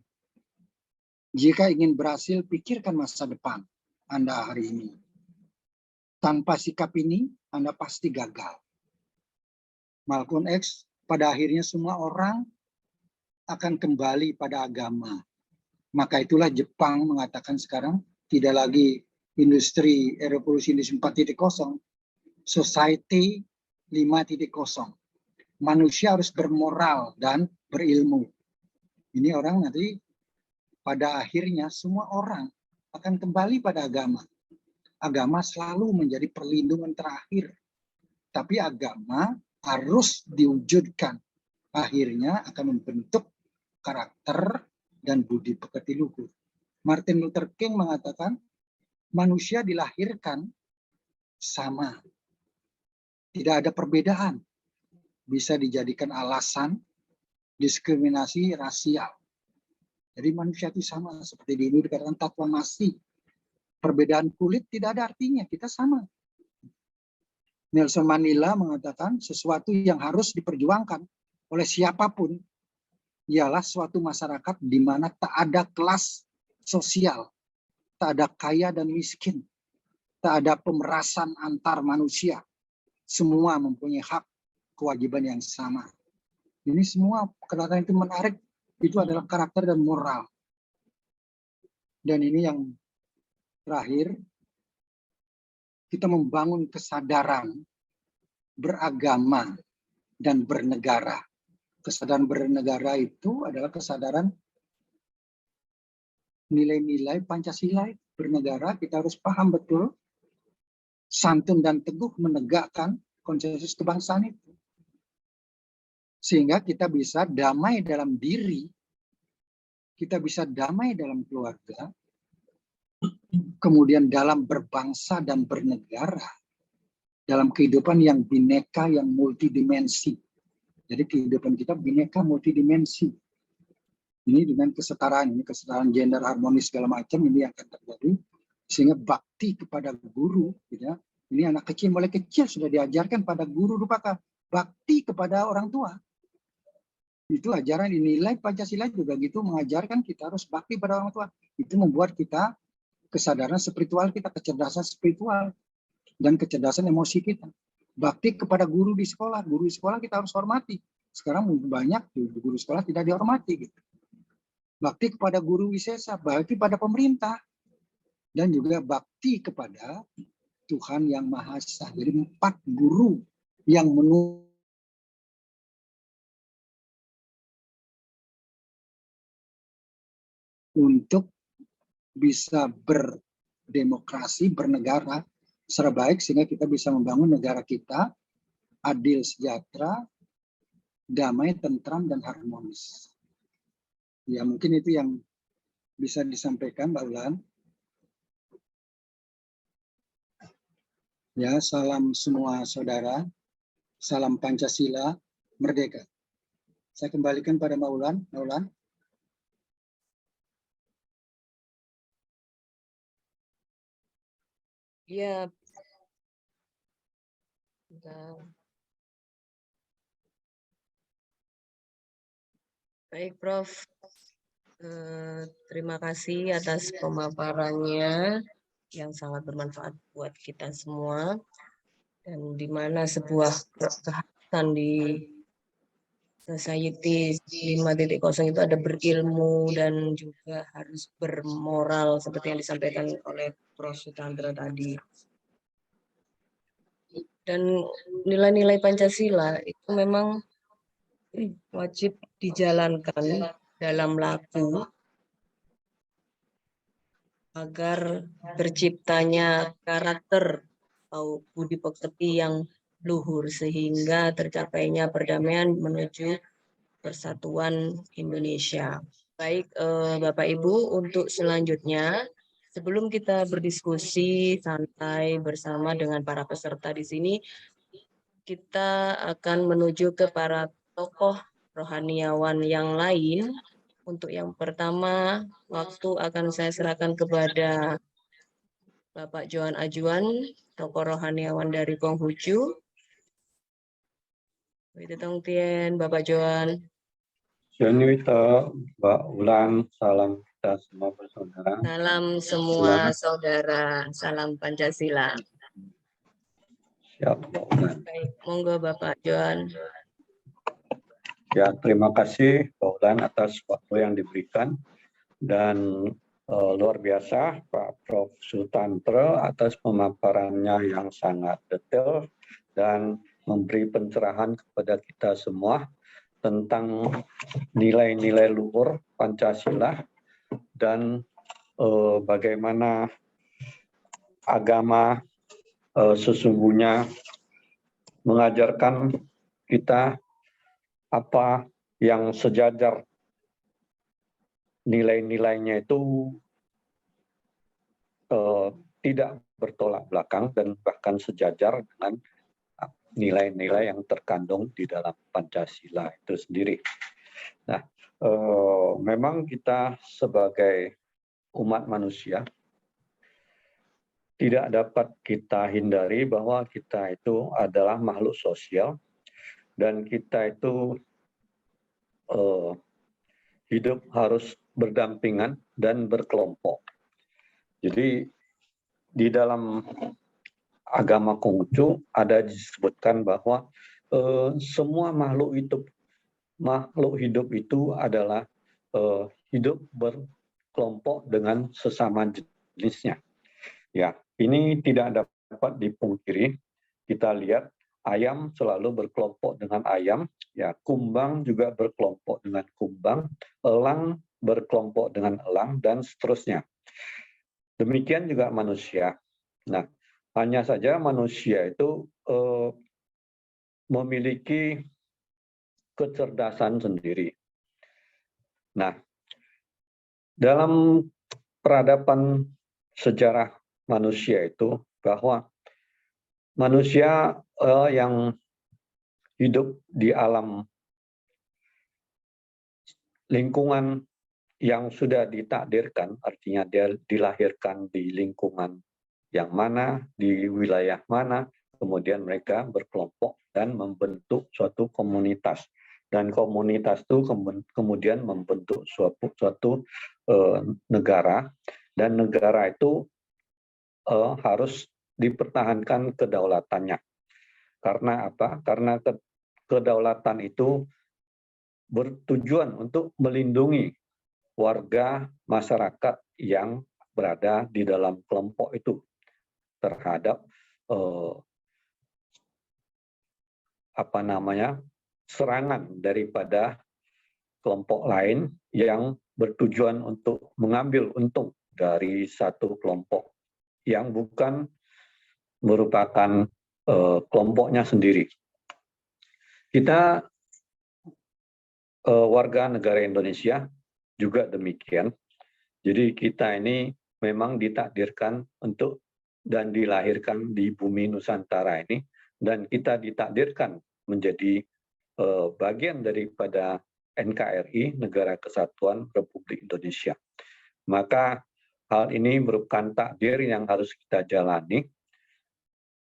F: Jika ingin berhasil, pikirkan masa depan Anda hari ini. Tanpa sikap ini, Anda pasti gagal. Malcolm X, pada akhirnya semua orang akan kembali pada agama. Maka itulah Jepang mengatakan sekarang tidak lagi revolusi industri 4.0, society 5.0. Manusia harus bermoral dan berilmu. Ini orang nanti pada akhirnya semua orang akan kembali pada agama. Agama selalu menjadi perlindungan terakhir. Tapi agama harus diwujudkan. Akhirnya akan membentuk karakter dan budi pekerti luhur. Martin Luther King mengatakan manusia dilahirkan sama. Tidak ada perbedaan. Bisa dijadikan alasan diskriminasi rasial. Jadi manusia itu sama. Seperti di Hindu dikatakan tatwa masi. Perbedaan kulit tidak ada artinya. Kita sama. Nelson Mandela mengatakan sesuatu yang harus diperjuangkan oleh siapapun ialah suatu masyarakat di mana tak ada kelas sosial, tak ada kaya dan miskin, tak ada pemerasan antar manusia. Semua mempunyai hak kewajiban yang sama. Ini semua kata-kata itu menarik, itu adalah karakter dan moral. Dan ini yang terakhir, kita membangun kesadaran beragama dan bernegara. Kesadaran bernegara itu adalah kesadaran nilai-nilai Pancasila. Bernegara kita harus paham betul, santun dan teguh menegakkan konsensus kebangsaan itu. Sehingga kita bisa damai dalam diri, kita bisa damai dalam keluarga, kemudian dalam berbangsa dan bernegara, dalam kehidupan yang bineka, yang multidimensi. Jadi kehidupan kita bineka multidimensi. Ini dengan kesetaraan, ini kesetaraan gender harmonis segala macam ini akan terjadi. Sehingga bakti kepada guru, gitu ya. Ini anak kecil mulai kecil sudah diajarkan pada guru rupaka bakti kepada orang tua. Itu ajaran nilai Pancasila juga gitu mengajarkan kita harus bakti pada orang tua. Itu membuat kita kesadaran spiritual kita, kecerdasan spiritual dan kecerdasan emosi kita. Bakti kepada guru di sekolah kita harus hormati. Sekarang banyak guru sekolah tidak dihormati gitu. Bakti kepada guru wisesa, bakti pada pemerintah, dan juga bakti kepada Tuhan Yang Maha Esa. Jadi 4 guru yang menuntut untuk bisa berdemokrasi, bernegara secara baik sehingga kita bisa membangun negara kita adil, sejahtera, damai, tentram, dan harmonis. Ya, mungkin itu yang bisa disampaikan, Mbak Ulan. Ya, salam semua saudara, salam Pancasila, merdeka. Saya kembalikan pada Mbak Ulan. Mbak Ulan.
E: Ya. Baik, Prof. Terima kasih atas pemaparannya yang sangat bermanfaat buat kita semua. Dan di mana sebuah kehangatan di Society 5.0 itu ada berilmu dan juga harus bermoral seperti yang disampaikan oleh Prof. Sutantro tadi. Dan nilai-nilai Pancasila itu memang wajib dijalankan dalam laku agar terciptanya karakter atau budi pekerti yang luhur sehingga tercapainya perdamaian menuju persatuan Indonesia. Baik, Bapak Ibu, untuk selanjutnya sebelum kita berdiskusi santai bersama dengan para peserta di sini, kita akan menuju ke para tokoh rohaniawan yang lain. Untuk yang pertama, waktu akan saya serahkan kepada Bapak Johan Ajuan, tokoh rohaniawan dari Konghucu. Itu Tien, Bapak Johan.
G: Yunita, Mbak Ulan, salam kita semua bersaudara.
E: Salam semua saudara, salam Pancasila.
G: Siap, Mbak Ulan.
E: Baik, monggo Bapak Johan.
G: Ya, terima kasih Mbak Ulan atas waktu yang diberikan dan luar biasa Pak Prof. Sutantro atas pemaparannya yang sangat detail dan memberi pencerahan kepada kita semua tentang nilai-nilai luhur Pancasila dan bagaimana agama sesungguhnya mengajarkan kita apa yang sejajar nilai-nilainya itu tidak bertolak belakang dan bahkan sejajar dengan nilai-nilai yang terkandung di dalam Pancasila itu sendiri. Nah, memang kita sebagai umat manusia tidak dapat kita hindari bahwa kita itu adalah makhluk sosial dan kita itu hidup harus berdampingan dan berkelompok. Jadi di dalam agama Konghucu ada disebutkan bahwa semua makhluk hidup itu adalah hidup berkelompok dengan sesama jenisnya. Ya, ini tidak dapat dipungkiri. Kita lihat ayam selalu berkelompok dengan ayam, ya, kumbang juga berkelompok dengan kumbang, elang berkelompok dengan elang, dan seterusnya. Demikian juga manusia. Nah, hanya saja manusia itu memiliki kecerdasan sendiri. Nah, dalam peradaban sejarah manusia itu bahwa manusia yang hidup di alam lingkungan yang sudah ditakdirkan, artinya dia dilahirkan di lingkungan yang mana, di wilayah mana, kemudian mereka berkelompok dan membentuk suatu komunitas. Dan komunitas itu kemudian membentuk suatu negara, dan negara itu harus dipertahankan kedaulatannya. Karena apa? Karena kedaulatan itu bertujuan untuk melindungi warga masyarakat yang berada di dalam kelompok itu terhadap eh, serangan daripada kelompok lain yang bertujuan untuk mengambil untung dari satu kelompok yang bukan merupakan kelompoknya sendiri. Kita warga negara Indonesia juga demikian. Jadi kita ini memang ditakdirkan untuk dan dilahirkan di bumi Nusantara ini, dan kita ditakdirkan menjadi bagian daripada NKRI, Negara Kesatuan Republik Indonesia. Maka hal ini merupakan takdir yang harus kita jalani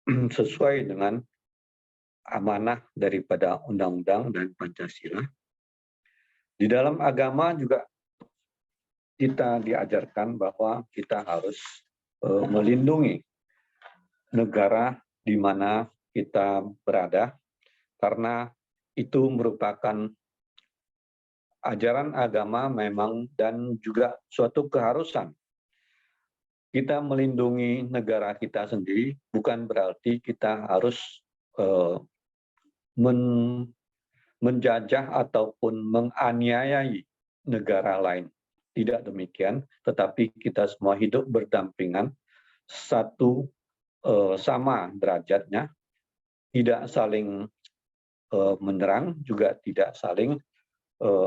G: sesuai dengan amanah daripada Undang-Undang dan Pancasila. Di dalam agama juga kita diajarkan bahwa kita harus melindungi negara di mana kita berada, karena itu merupakan ajaran agama memang dan juga suatu keharusan. Kita melindungi negara kita sendiri bukan berarti kita harus menjajah ataupun menganiayai negara lain. Tidak demikian, tetapi kita semua hidup berdampingan, satu sama derajatnya, tidak saling menyerang, juga tidak saling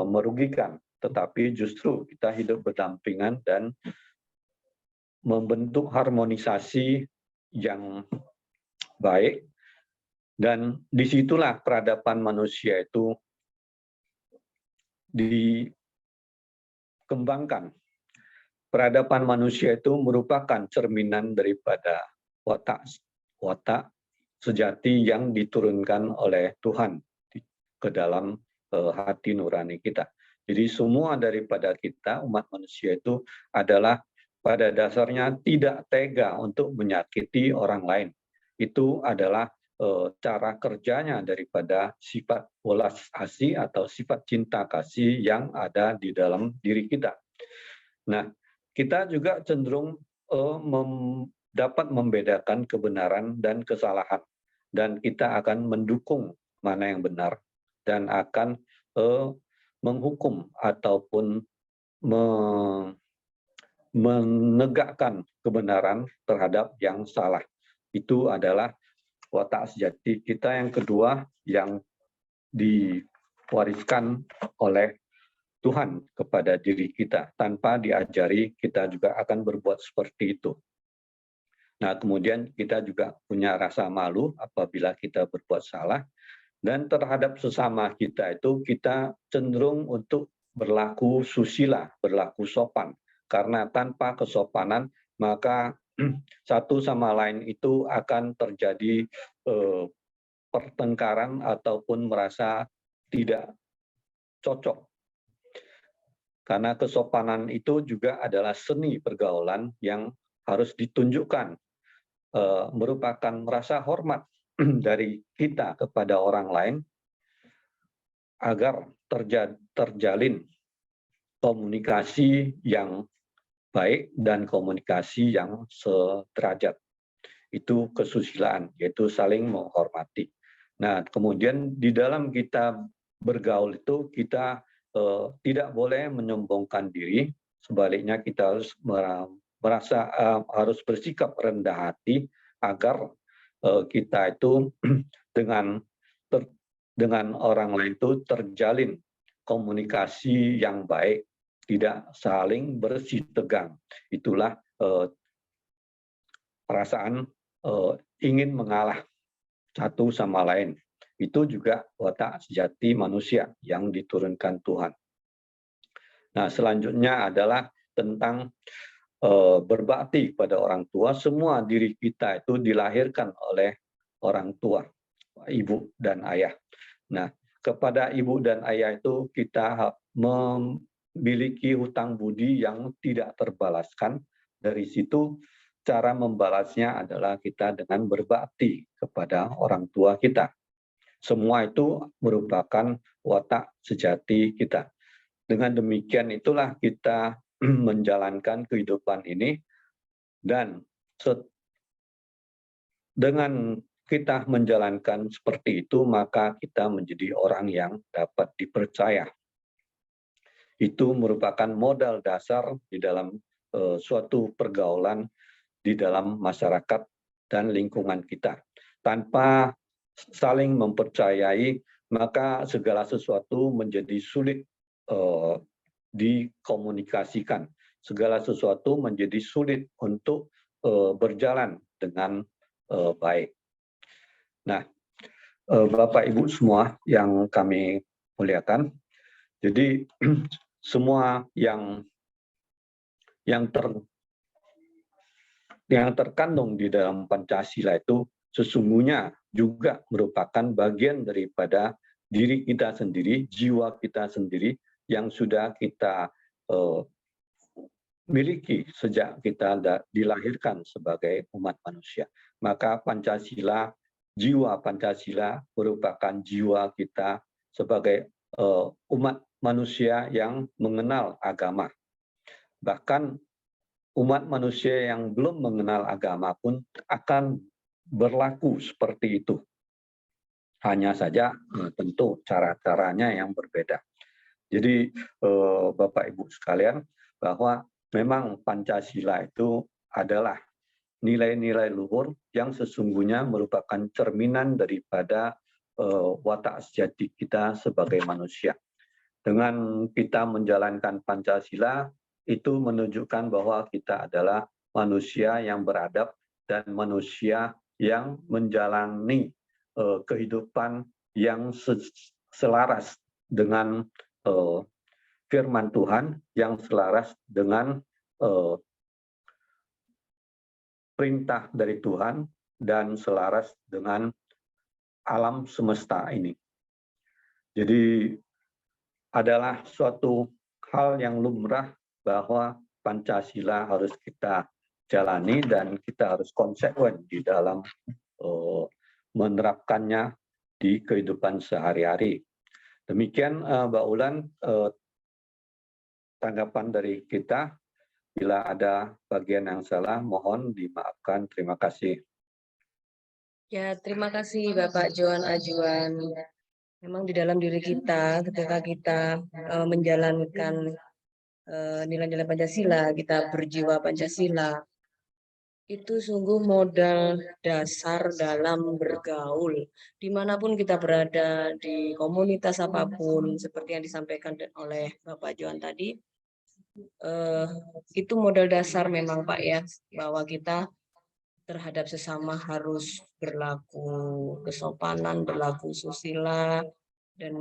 G: merugikan, tetapi justru kita hidup berdampingan dan membentuk harmonisasi yang baik. Dan disitulah peradaban manusia itu dikembangkan. Peradaban manusia itu merupakan cerminan daripada watak sejati yang diturunkan oleh Tuhan ke dalam hati nurani kita. Jadi semua daripada kita, umat manusia itu adalah pada dasarnya tidak tega untuk menyakiti orang lain. Itu adalah cara kerjanya daripada sifat welas asih atau sifat cinta kasih yang ada di dalam diri kita. Nah, kita juga cenderung dapat membedakan kebenaran dan kesalahan, dan kita akan mendukung mana yang benar dan akan menghukum ataupun menegakkan kebenaran terhadap yang salah. Itu adalah watak sejati kita yang kedua yang diwariskan oleh Tuhan kepada diri kita. Tanpa diajari, kita juga akan berbuat seperti itu. Nah, kemudian kita juga punya rasa malu apabila kita berbuat salah. Dan terhadap sesama kita itu kita cenderung untuk berlaku susila, berlaku sopan. Karena tanpa kesopanan, maka satu sama lain itu akan terjadi pertengkaran ataupun merasa tidak cocok. Karena kesopanan itu juga adalah seni pergaulan yang harus ditunjukkan, merupakan rasa hormat dari kita kepada orang lain agar terjalin komunikasi yang baik dan komunikasi yang sederajat. Itu kesusilaan, yaitu saling menghormati. Nah, kemudian di dalam kita bergaul itu kita tidak boleh menyombongkan diri, sebaliknya kita harus harus bersikap rendah hati agar kita itu dengan orang lain itu terjalin komunikasi yang baik, tidak saling bersih tegang. Itulah perasaan ingin mengalah satu sama lain. Itu juga watak sejati manusia yang diturunkan Tuhan. Nah, selanjutnya adalah tentang berbakti pada orang tua. Semua diri kita itu dilahirkan oleh orang tua, ibu dan ayah. Nah, kepada ibu dan ayah itu kita memiliki hutang budi yang tidak terbalaskan. Dari situ cara membalasnya adalah kita dengan berbakti kepada orang tua kita. Semua itu merupakan watak sejati kita. Dengan demikian itulah kita menjalankan kehidupan ini, dan dengan kita menjalankan seperti itu, maka kita menjadi orang yang dapat dipercaya. Itu merupakan modal dasar di dalam suatu pergaulan di dalam masyarakat dan lingkungan kita. Tanpa saling mempercayai, maka segala sesuatu menjadi sulit dikomunikasikan. Segala sesuatu menjadi sulit untuk berjalan dengan baik. Nah, Bapak Ibu semua yang kami muliakan, jadi semua yang terkandung di dalam Pancasila itu sesungguhnya juga merupakan bagian daripada diri kita sendiri, jiwa kita sendiri yang sudah kita miliki sejak kita dilahirkan sebagai umat manusia. Maka Pancasila, jiwa Pancasila merupakan jiwa kita sebagai umat manusia yang mengenal agama. Bahkan umat manusia yang belum mengenal agama pun akan berlaku seperti itu. Hanya saja tentu cara-caranya yang berbeda. Jadi Bapak Ibu sekalian, bahwa memang Pancasila itu adalah nilai-nilai luhur yang sesungguhnya merupakan cerminan daripada watak sejati kita sebagai manusia. Dengan kita menjalankan Pancasila, itu menunjukkan bahwa kita adalah manusia yang beradab dan manusia yang menjalani kehidupan yang selaras dengan firman Tuhan, yang selaras dengan perintah dari Tuhan, dan selaras dengan alam semesta ini. Jadi adalah suatu hal yang lumrah bahwa Pancasila harus kita jalani dan kita harus konsekuen di dalam menerapkannya di kehidupan sehari-hari. Demikian Mbak Ulan, tanggapan dari kita. Bila ada bagian yang salah, mohon dimaafkan. Terima kasih.
E: Ya, terima kasih Bapak Johan Ajuan. Memang di dalam diri kita, ketika kita menjalankan nilai-nilai Pancasila, kita berjiwa Pancasila, itu sungguh modal dasar dalam bergaul. Dimanapun kita berada, di komunitas apapun, seperti yang disampaikan oleh Bapak Johan tadi, itu modal dasar memang Pak ya, bahwa kita terhadap sesama harus berlaku kesopanan, berlaku susila, dan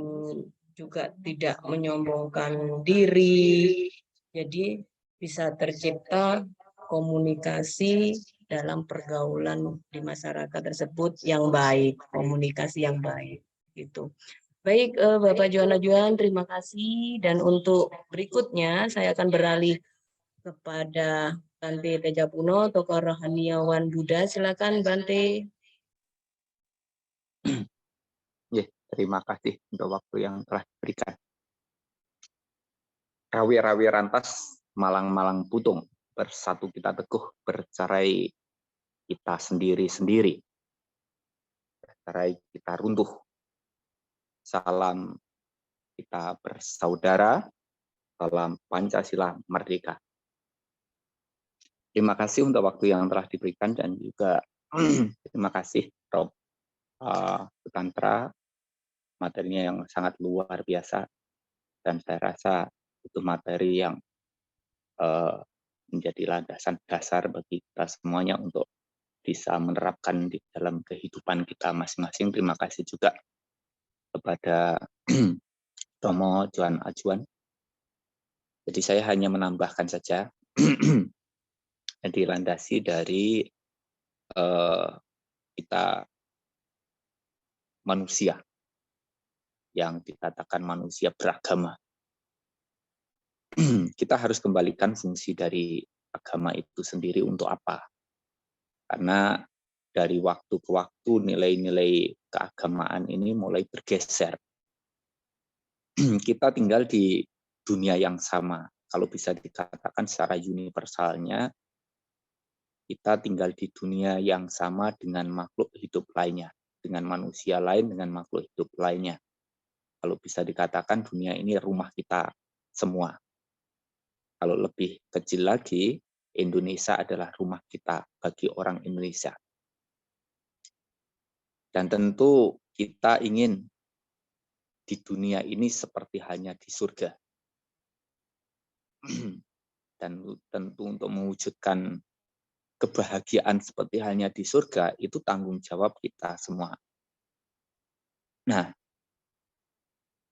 E: juga tidak menyombongkan diri. Jadi bisa tercipta komunikasi dalam pergaulan di masyarakat tersebut yang baik, komunikasi yang baik gitu. Baik Bapak Johan Ajuan, terima kasih. Dan untuk berikutnya saya akan beralih kepada Bante Tejapuno, tokoh rohaniawan Buddha. Silakan Bante.
H: Terima kasih untuk waktu yang telah diberikan. Rawi-rawi rantas, malang-malang putung, bersatu kita teguh, bercerai kita sendiri-sendiri. Bercerai kita runtuh. Salam kita bersaudara, salam Pancasila merdeka. Terima kasih untuk waktu yang telah diberikan dan juga terima kasih Rob Tantra, materinya yang sangat luar biasa dan saya rasa itu materi yang menjadi landasan dasar bagi kita semuanya untuk bisa menerapkan di dalam kehidupan kita masing-masing. Terima kasih juga kepada Romo Johan Ajuan. Jadi saya hanya menambahkan saja dilandasi dari kita manusia yang dikatakan manusia beragama. Kita harus kembalikan fungsi dari agama itu sendiri untuk apa? Karena dari waktu ke waktu nilai-nilai keagamaan ini mulai bergeser. Kita tinggal di dunia yang sama. Kalau bisa dikatakan secara universalnya, kita tinggal di dunia yang sama dengan makhluk hidup lainnya, dengan manusia lain, dengan makhluk hidup lainnya. Kalau bisa dikatakan dunia ini rumah kita semua. Kalau lebih kecil lagi, Indonesia adalah rumah kita bagi orang Indonesia. Dan tentu kita ingin di dunia ini seperti halnya di surga. Dan tentu untuk mewujudkan kebahagiaan seperti halnya di surga, itu tanggung jawab kita semua. Nah,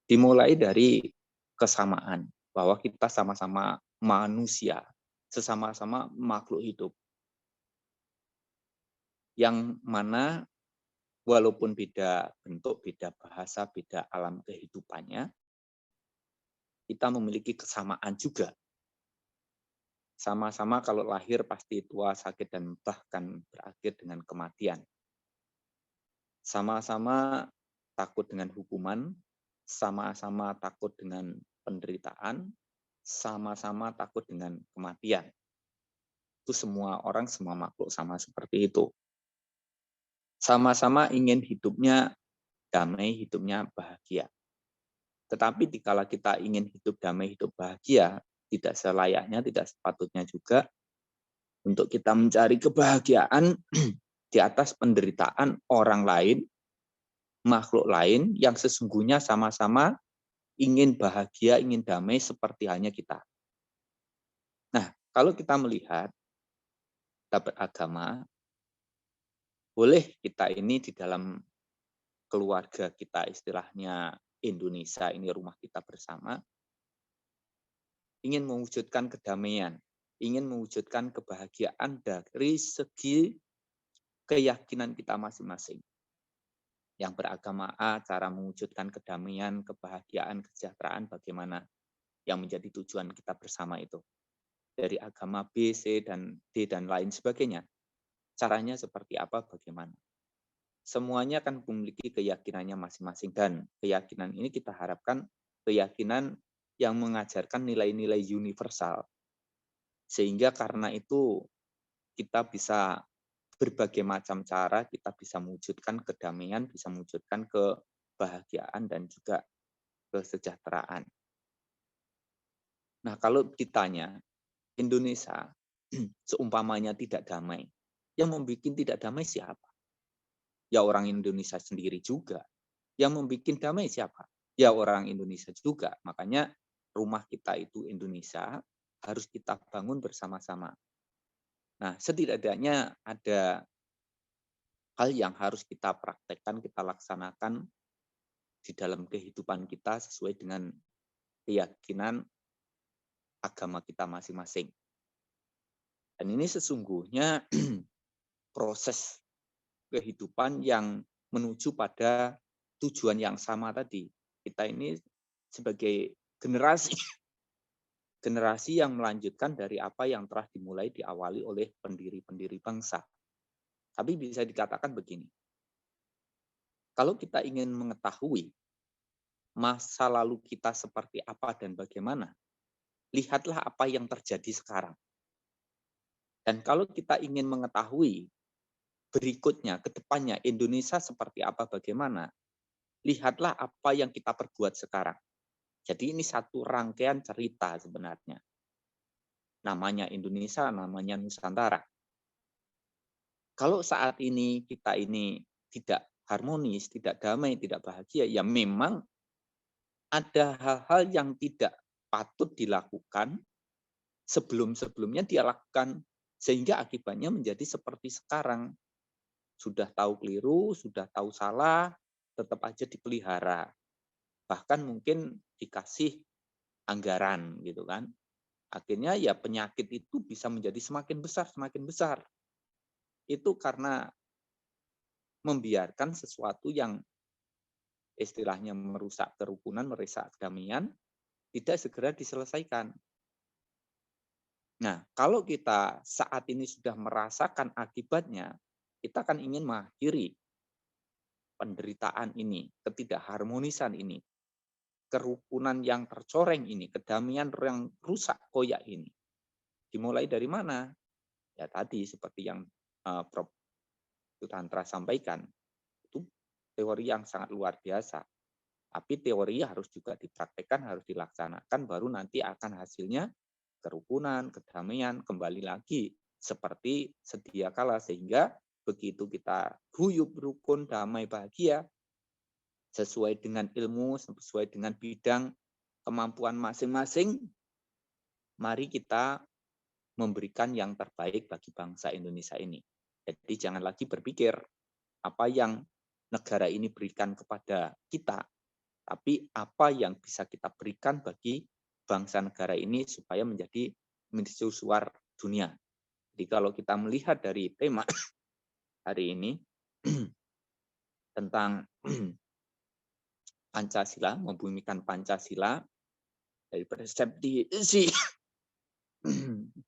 H: dimulai dari kesamaan, bahwa kita sama-sama manusia, sesama-sama makhluk hidup. Yang mana walaupun beda bentuk, beda bahasa, beda alam kehidupannya, kita memiliki kesamaan juga. Sama-sama kalau lahir pasti tua, sakit, dan bahkan berakhir dengan kematian. Sama-sama takut dengan hukuman, sama-sama takut dengan penderitaan, sama-sama takut dengan kematian. Itu semua orang, semua makhluk sama seperti itu. Sama-sama ingin hidupnya damai, hidupnya bahagia. Tetapi dikala kita ingin hidup damai, hidup bahagia, tidak selayaknya, tidak sepatutnya juga untuk kita mencari kebahagiaan di atas penderitaan orang lain, makhluk lain yang sesungguhnya sama-sama ingin bahagia, ingin damai seperti halnya kita. Nah, kalau kita melihat kita beragama, boleh kita ini di dalam keluarga kita, istilahnya Indonesia ini rumah kita bersama, ingin mewujudkan kedamaian, ingin mewujudkan kebahagiaan dari segi keyakinan kita masing-masing. Yang beragama A, cara mewujudkan kedamaian, kebahagiaan, kesejahteraan, bagaimana yang menjadi tujuan kita bersama itu. Dari agama B, C, dan D, dan lain sebagainya. Caranya seperti apa, bagaimana. Semuanya akan memiliki keyakinannya masing-masing. Dan keyakinan ini kita harapkan keyakinan yang mengajarkan nilai-nilai universal. Sehingga karena itu kita bisa berbagai macam cara, kita bisa mewujudkan kedamaian, bisa mewujudkan kebahagiaan dan juga kesejahteraan. Nah, kalau ditanya, Indonesia seumpamanya tidak damai, yang membuat tidak damai siapa? Ya orang Indonesia sendiri juga. Yang membuat damai siapa? Ya orang Indonesia juga. Makanya rumah kita itu Indonesia, harus kita bangun bersama-sama. Nah, setidaknya ada hal yang harus kita praktekkan, kita laksanakan di dalam kehidupan kita sesuai dengan keyakinan agama kita masing-masing. Dan ini sesungguhnya proses kehidupan yang menuju pada tujuan yang sama tadi. Kita ini sebagai generasi yang melanjutkan dari apa yang telah dimulai diawali oleh pendiri-pendiri bangsa. Tapi bisa dikatakan begini, kalau kita ingin mengetahui masa lalu kita seperti apa dan bagaimana, lihatlah apa yang terjadi sekarang. Dan kalau kita ingin mengetahui berikutnya, ke depannya Indonesia seperti apa bagaimana, lihatlah apa yang kita perbuat sekarang. Jadi ini satu rangkaian cerita sebenarnya. Namanya Indonesia, namanya Nusantara. Kalau saat ini kita ini tidak harmonis, tidak damai, tidak bahagia, ya memang ada hal-hal yang tidak patut dilakukan sebelum-sebelumnya dia lakukan, sehingga akibatnya menjadi seperti sekarang. Sudah tahu keliru, sudah tahu salah, tetap aja dipelihara. Bahkan mungkin dikasih anggaran gitu kan. Akhirnya ya penyakit itu bisa menjadi semakin besar. Itu karena membiarkan sesuatu yang istilahnya merusak kerukunan, merusak kedamaian, tidak segera diselesaikan. Nah, kalau kita saat ini sudah merasakan akibatnya, kita akan ingin mengakhiri penderitaan ini, ketidakharmonisan ini, kerukunan yang tercoreng ini, kedamaian yang rusak koyak ini. Dimulai dari mana? Ya tadi seperti yang Prof. Sutantra sampaikan, itu teori yang sangat luar biasa. Tapi teori harus juga dipraktekkan, harus dilaksanakan, baru nanti akan hasilnya kerukunan, kedamaian, kembali lagi seperti sedia kala, sehingga begitu kita guyub, rukun, damai, bahagia, sesuai dengan ilmu, sesuai dengan bidang kemampuan masing-masing, mari kita memberikan yang terbaik bagi bangsa Indonesia ini. Jadi jangan lagi berpikir apa yang negara ini berikan kepada kita, tapi apa yang bisa kita berikan bagi bangsa negara ini supaya menjadi mercusuar dunia. Jadi kalau kita melihat dari tema hari ini tentang Pancasila, membumikan Pancasila dari persepsi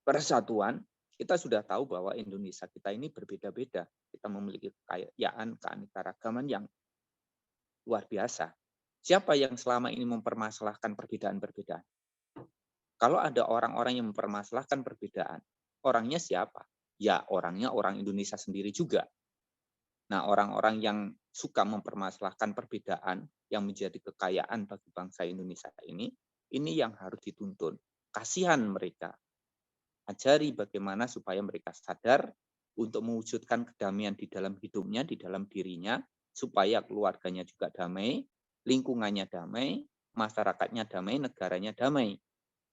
H: persatuan, kita sudah tahu bahwa Indonesia kita ini berbeda-beda. Kita memiliki kekayaan, keanekaragaman yang luar biasa. Siapa yang selama ini mempermasalahkan perbedaan-perbedaan? Kalau ada orang-orang yang mempermasalahkan perbedaan, orangnya siapa? Ya, orangnya orang Indonesia sendiri juga. Nah, orang-orang yang suka mempermasalahkan perbedaan yang menjadi kekayaan bagi bangsa Indonesia ini yang harus dituntun. Kasihan mereka. Ajari bagaimana supaya mereka sadar untuk mewujudkan kedamaian di dalam hidupnya, di dalam dirinya, supaya keluarganya juga damai, lingkungannya damai, masyarakatnya damai, negaranya damai.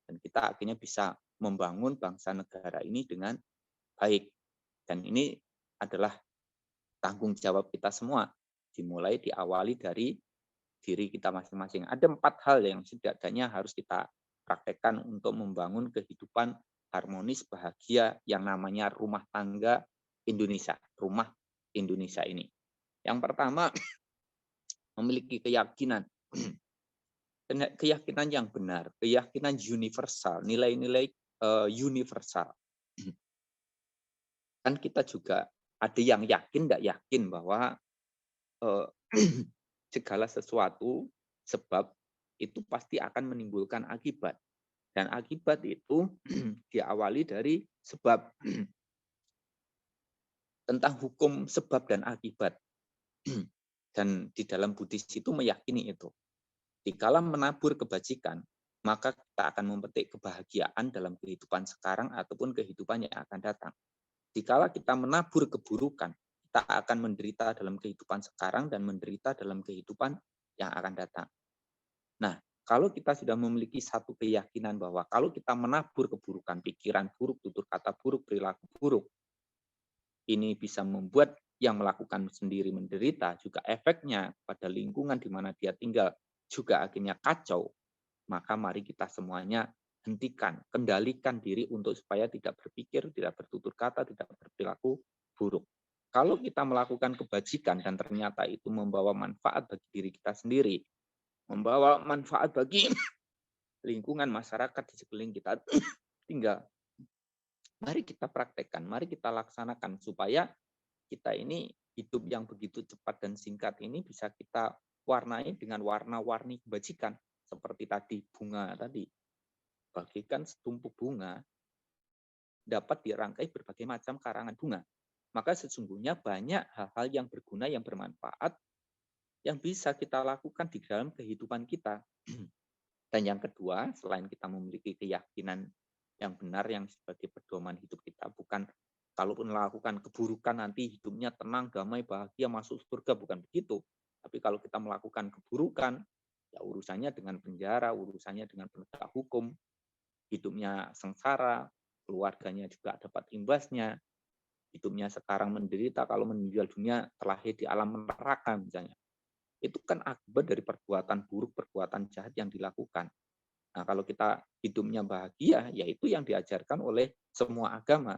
H: Dan kita akhirnya bisa membangun bangsa negara ini dengan baik. Dan ini adalah tanggung jawab kita semua. Dimulai diawali dari diri kita masing-masing. Ada 4 hal yang setidaknya harus kita praktekkan untuk membangun kehidupan harmonis, bahagia, yang namanya rumah tangga Indonesia, rumah Indonesia ini. Yang pertama, memiliki keyakinan yang benar, keyakinan universal, nilai-nilai universal. Kan kita juga ada yang yakin, tidak yakin bahwa segala sesuatu sebab itu pasti akan menimbulkan akibat. Dan akibat itu diawali dari sebab. Tentang hukum sebab dan akibat. Dan di dalam Buddhis itu meyakini itu. Dikala menabur kebajikan, maka kita akan memetik kebahagiaan dalam kehidupan sekarang ataupun kehidupan yang akan datang. Dikala kita menabur keburukan, kita akan menderita dalam kehidupan sekarang dan menderita dalam kehidupan yang akan datang. Nah, kalau kita sudah memiliki satu keyakinan bahwa kalau kita menabur keburukan, pikiran buruk, tutur kata buruk, perilaku buruk, ini bisa membuat yang melakukan sendiri menderita, juga efeknya pada lingkungan di mana dia tinggal juga akhirnya kacau, maka mari kita semuanya hentikan, kendalikan diri untuk supaya tidak berpikir, tidak bertutur kata, tidak berperilaku buruk. Kalau kita melakukan kebajikan dan ternyata itu membawa manfaat bagi diri kita sendiri, membawa manfaat bagi lingkungan masyarakat di sekeliling kita tinggal, mari kita praktekkan, mari kita laksanakan supaya kita ini hidup yang begitu cepat dan singkat ini bisa kita warnai dengan warna-warni kebajikan. Seperti tadi bunga tadi, bagikan setumpuk bunga dapat dirangkai berbagai macam karangan bunga. Maka sesungguhnya banyak hal-hal yang berguna, yang bermanfaat, yang bisa kita lakukan di dalam kehidupan kita. Dan yang kedua, selain kita memiliki keyakinan yang benar yang sebagai pedoman hidup kita, bukan kalaupun melakukan keburukan nanti hidupnya tenang, damai, bahagia, masuk surga, bukan begitu. Tapi kalau kita melakukan keburukan, ya urusannya dengan penjara, urusannya dengan penegak hukum, hidupnya sengsara, keluarganya juga dapat imbasnya, hidupnya sekarang menderita, kalau meninggal dunia terlahir di alam neraka misalnya. Itu kan akibat dari perbuatan buruk, perbuatan jahat yang dilakukan. Nah, kalau kita hidupnya bahagia, yaitu yang diajarkan oleh semua agama.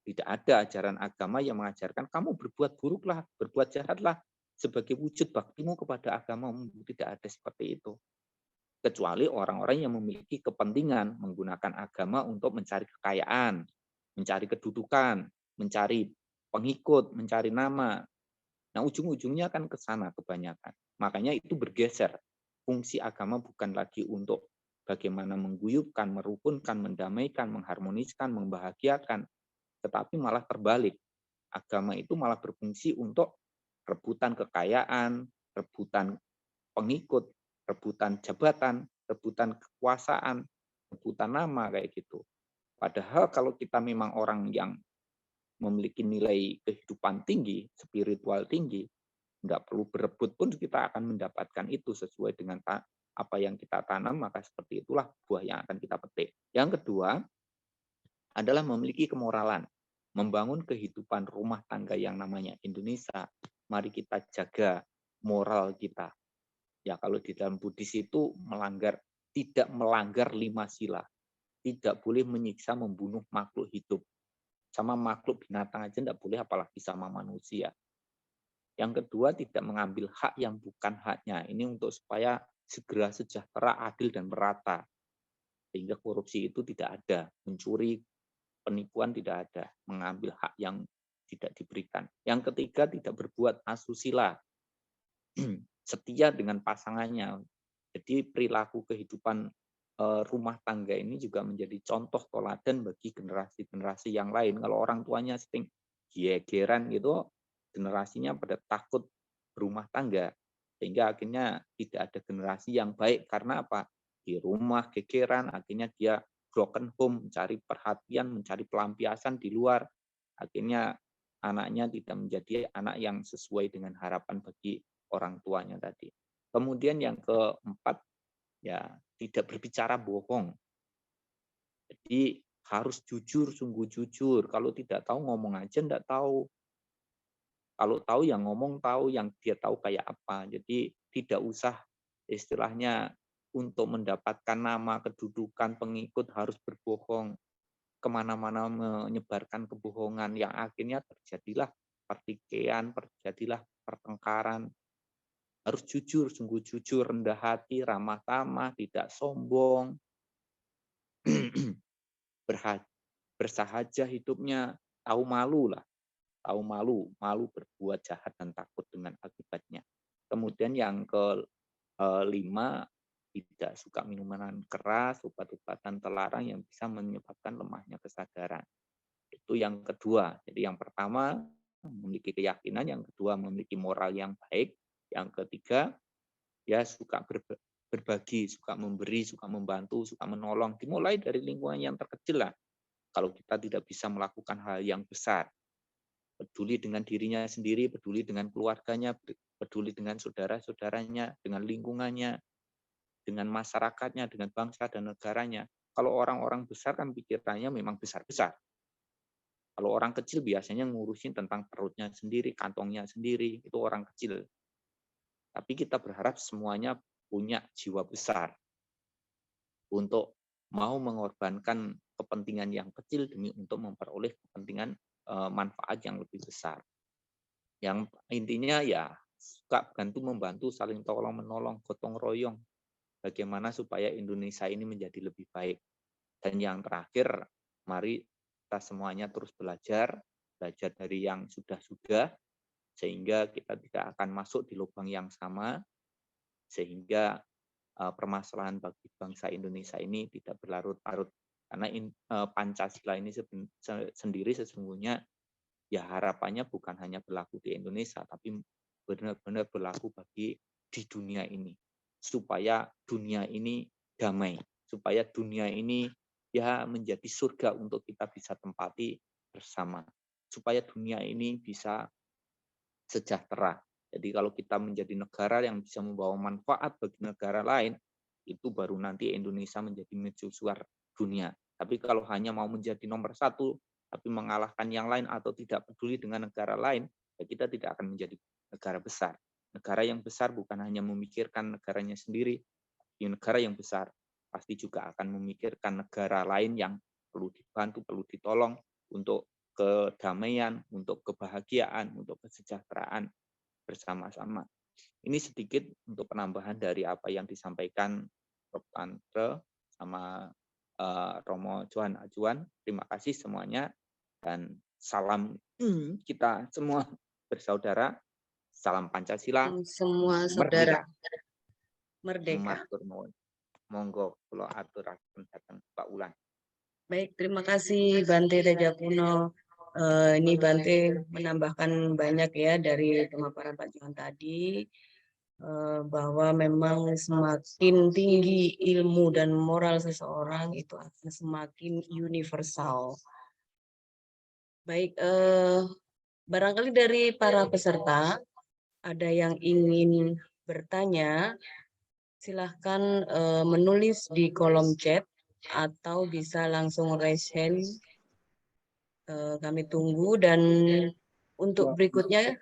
H: Tidak ada ajaran agama yang mengajarkan kamu berbuat buruklah, berbuat jahatlah sebagai wujud baktimu kepada agamamu. Tidak ada seperti itu. Kecuali orang-orang yang memiliki kepentingan menggunakan agama untuk mencari kekayaan, mencari kedudukan, mencari pengikut, mencari nama. Nah, ujung-ujungnya kan ke sana kebanyakan. Makanya itu bergeser. Fungsi agama bukan lagi untuk bagaimana mengguyupkan, merukunkan, mendamaikan, mengharmoniskan, membahagiakan. tetapi malah terbalik. Agama itu malah berfungsi untuk rebutan kekayaan, rebutan pengikut, rebutan jabatan, rebutan kekuasaan, rebutan nama kayak gitu. Padahal kalau kita memang orang yang memiliki nilai kehidupan tinggi, spiritual tinggi, nggak perlu berebut pun kita akan mendapatkan itu sesuai dengan apa yang kita tanam, maka seperti itulah buah yang akan kita petik. Yang kedua adalah memiliki kemoralan, membangun kehidupan rumah tangga yang namanya Indonesia. Mari kita jaga moral kita. Ya, kalau di dalam Buddhis itu tidak melanggar 5 sila. Tidak boleh menyiksa, membunuh makhluk hidup. Sama makhluk binatang aja tidak boleh, apalagi sama manusia. Yang kedua, tidak mengambil hak yang bukan haknya. Ini untuk supaya segera sejahtera, adil, dan merata. Sehingga korupsi itu tidak ada. Mencuri, penipuan tidak ada. Mengambil hak yang tidak diberikan. Yang ketiga, tidak berbuat asusila. Setia dengan pasangannya. Jadi perilaku kehidupan rumah tangga ini juga menjadi contoh teladan bagi generasi-generasi yang lain. Kalau orang tuanya sering gegeran gitu, generasinya pada takut berumah tangga. Sehingga akhirnya tidak ada generasi yang baik. Karena apa? Di rumah gegeran, akhirnya dia broken home, mencari perhatian, mencari pelampiasan di luar. Akhirnya anaknya tidak menjadi anak yang sesuai dengan harapan bagi orang tuanya tadi. Kemudian yang keempat, ya tidak berbicara bohong. Jadi harus jujur, sungguh jujur. Kalau tidak tahu ngomong aja enggak tahu. Kalau tahu yang ngomong tahu, yang dia tahu kayak apa. Jadi tidak usah istilahnya untuk mendapatkan nama, kedudukan, pengikut harus berbohong. Kemana-mana menyebarkan kebohongan yang akhirnya terjadilah pertikaian, terjadilah pertengkaran. Harus jujur, sungguh jujur, rendah hati, ramah tamah, tidak sombong, bersahaja hidupnya, tahu malu lah, tahu malu berbuat jahat dan takut dengan akibatnya. Kemudian yang kelima, tidak suka minuman keras, obat-obatan terlarang yang bisa menyebabkan lemahnya kesadaran. Itu yang kedua. Jadi yang pertama memiliki keyakinan, yang kedua memiliki moral yang baik, yang ketiga ya suka berbagi, suka memberi, suka membantu, suka menolong. Dimulai dari lingkungan yang terkecil lah. Kalau kita tidak bisa melakukan hal yang besar, peduli dengan dirinya sendiri, peduli dengan keluarganya, peduli dengan saudara-saudaranya, dengan lingkungannya, dengan masyarakatnya, dengan bangsa dan negaranya. Kalau orang-orang besar kan pikirannya memang besar-besar. Kalau orang kecil biasanya ngurusin tentang perutnya sendiri, kantongnya sendiri, itu orang kecil. Tapi kita berharap semuanya punya jiwa besar untuk mau mengorbankan kepentingan yang kecil demi untuk memperoleh kepentingan manfaat yang lebih besar. Yang intinya ya suka bantu-membantu, saling tolong-menolong, gotong royong. Bagaimana supaya Indonesia ini menjadi lebih baik. Dan yang terakhir, mari kita semuanya terus belajar dari yang sudah-sudah, sehingga kita tidak akan masuk di lubang yang sama, sehingga permasalahan bagi bangsa Indonesia ini tidak berlarut-larut. Karena Pancasila ini sendiri sesungguhnya ya harapannya bukan hanya berlaku di Indonesia, tapi benar-benar berlaku bagi di dunia ini. Supaya dunia ini damai, supaya dunia ini ya menjadi surga untuk kita bisa tempati bersama. Supaya dunia ini bisa sejahtera. Jadi kalau kita menjadi negara yang bisa membawa manfaat bagi negara lain, itu baru nanti Indonesia menjadi mercusuar dunia. Tapi kalau hanya mau menjadi nomor satu, tapi mengalahkan yang lain atau tidak peduli dengan negara lain, ya kita tidak akan menjadi negara besar. Negara yang besar bukan hanya memikirkan negaranya sendiri, tapi negara yang besar pasti juga akan memikirkan negara lain yang perlu dibantu, perlu ditolong untuk kedamaian, untuk kebahagiaan, untuk kesejahteraan bersama-sama. Ini sedikit untuk penambahan dari apa yang disampaikan Prof. Tantre sama Romo Johan Ajuan. Terima kasih semuanya dan salam kita semua bersaudara. Salam Pancasila.
E: Semua saudara merdeka.
H: Matur nuwun. Monggo kula aturaken dhateng Pak Ulan.
E: Baik, terima kasih Bante Tejapuno. Ini Bante menambahkan banyak ya dari pemaparan Pak Johan tadi, bahwa memang semakin tinggi ilmu dan moral seseorang itu akan semakin universal. Baik, barangkali dari para peserta ada yang ingin bertanya, silahkan menulis di kolom chat atau bisa langsung raise hand. Kami tunggu, dan untuk berikutnya,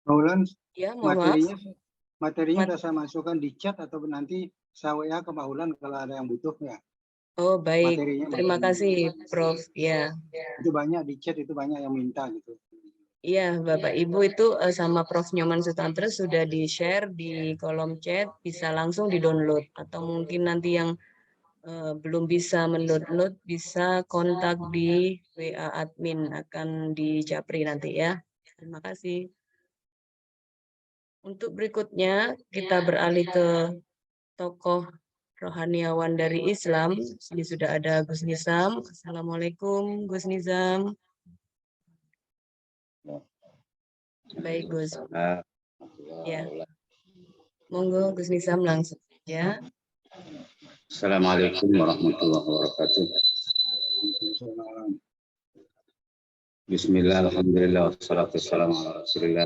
F: Maulan,
E: ya mohon maaf.
F: materinya sudah saya masukkan di chat atau nanti saya WA ke Maulan kalau ada yang butuh ya.
E: Oh baik,
F: Materinya
E: terima kasih Prof. Ya,
F: itu banyak di chat, itu banyak yang minta gitu.
E: iya Bapak Ibu itu sama Prof. Nyoman Sutantra sudah di-share di kolom chat, bisa langsung di-download, atau mungkin nanti yang belum bisa mendownload bisa kontak di WA admin, akan dijapri nanti ya. Terima kasih. Untuk berikutnya kita beralih ke tokoh rohaniawan dari Islam. Ini sudah ada Gus Nizam. Assalamualaikum Gus Nizam. Baik Gus. Ya. Monggo Gus Nizam langsung ya.
I: Assalamualaikum warahmatullahi wabarakatuh. Bismillah, alhamdulillah, wassalatu wassalamu ala rasulillah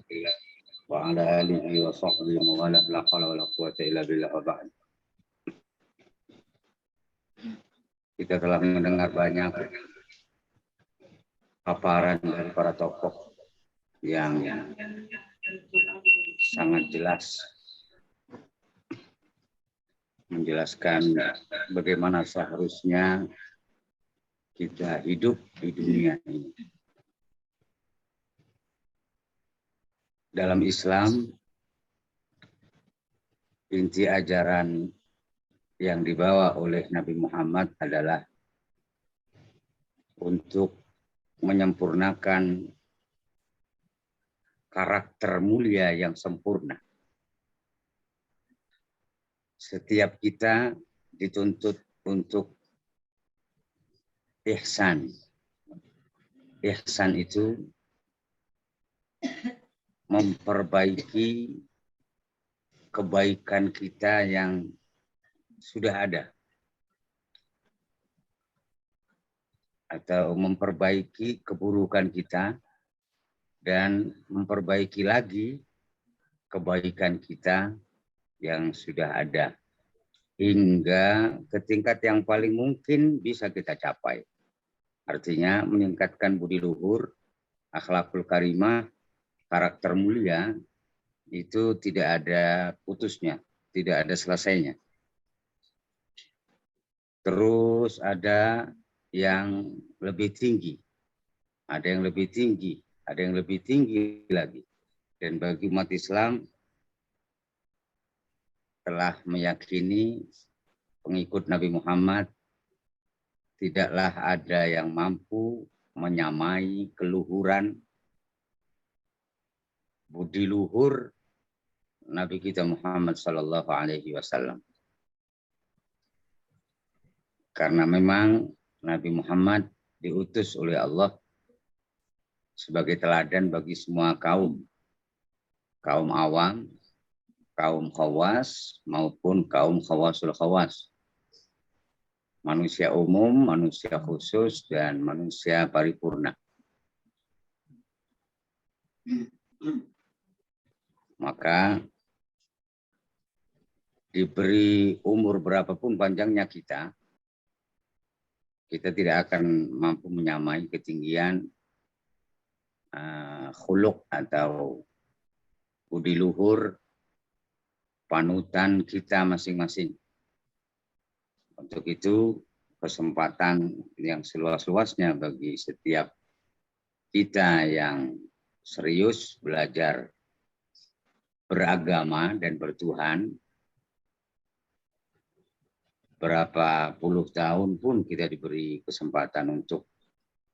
I: wa ala alihi wa sahbihi wa ala la hawla wa la quwwata illa billah wa ba'd. Kita telah mendengar banyak paparan dari para tokoh yang sangat jelas menjelaskan bagaimana seharusnya kita hidup di dunia ini. Dalam Islam, inti ajaran yang dibawa oleh Nabi Muhammad adalah untuk menyempurnakan karakter mulia yang sempurna. Setiap kita dituntut untuk ihsan. Ihsan itu memperbaiki kebaikan kita yang sudah ada, atau memperbaiki keburukan kita dan memperbaiki lagi kebaikan kita yang sudah ada, hingga ke tingkat yang paling mungkin bisa kita capai. Artinya meningkatkan budi luhur, akhlakul karimah, karakter mulia, itu tidak ada putusnya, tidak ada selesainya. Terus ada yang lebih tinggi, ada yang lebih tinggi, ada yang lebih tinggi lagi. Dan bagi umat Islam telah meyakini pengikut Nabi Muhammad tidaklah ada yang mampu menyamai keluhuran budi luhur Nabi kita Muhammad Sallallahu Alaihi Wasallam. Karena memang Nabi Muhammad diutus oleh Allah sebagai teladan bagi semua kaum, kaum awam, kaum khawas maupun kaum khawasul khawas, manusia umum, manusia khusus, dan manusia paripurna. Maka diberi umur berapapun panjangnya kita tidak akan mampu menyamai ketinggian khuluq atau budi luhur panutan kita masing-masing. Untuk itu, kesempatan yang seluas-luasnya bagi setiap kita yang serius belajar beragama dan bertuhan, berapa puluh tahun pun kita diberi kesempatan untuk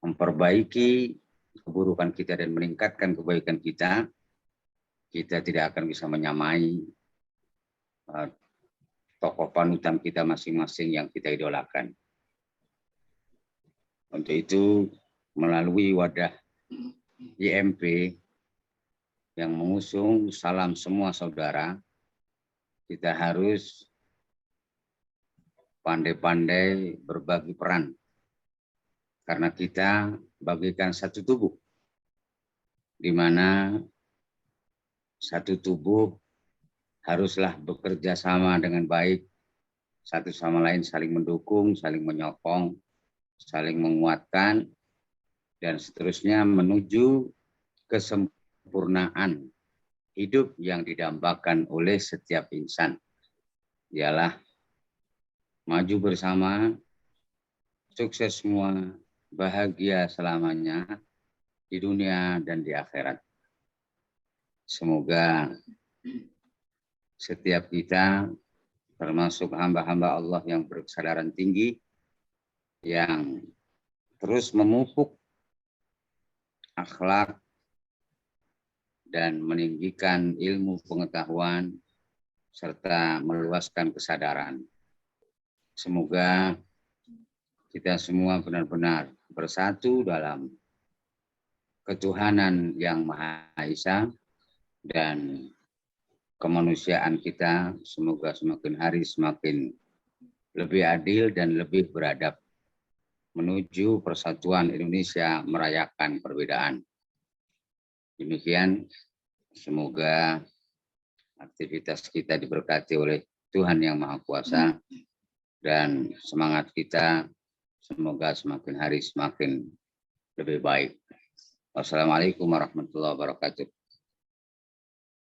I: memperbaiki keburukan kita dan meningkatkan kebaikan kita, kita tidak akan bisa menyamai tokoh panutan kita masing-masing yang kita idolakan. Untuk itu, melalui wadah IMP yang mengusung salam semua saudara, kita harus pandai-pandai berbagi peran. Karena kita bagikan satu tubuh, di mana satu tubuh haruslah bekerja sama dengan baik, satu sama lain saling mendukung, saling menyokong, saling menguatkan, dan seterusnya menuju kesempurnaan hidup yang didambakan oleh setiap insan. Ialah maju bersama, sukses semua, bahagia selamanya di dunia dan di akhirat. Semoga setiap kita, termasuk hamba-hamba Allah yang berkesadaran tinggi, yang terus memupuk akhlak dan meninggikan ilmu pengetahuan serta meluaskan kesadaran. Semoga kita semua benar-benar bersatu dalam ketuhanan yang Maha Esa, dan kemanusiaan kita semoga semakin hari semakin lebih adil dan lebih beradab menuju persatuan Indonesia merayakan perbedaan. Demikian, semoga aktivitas kita diberkati oleh Tuhan Yang Maha Kuasa, dan semangat kita semoga semakin hari semakin lebih baik. Wassalamualaikum warahmatullahi wabarakatuh.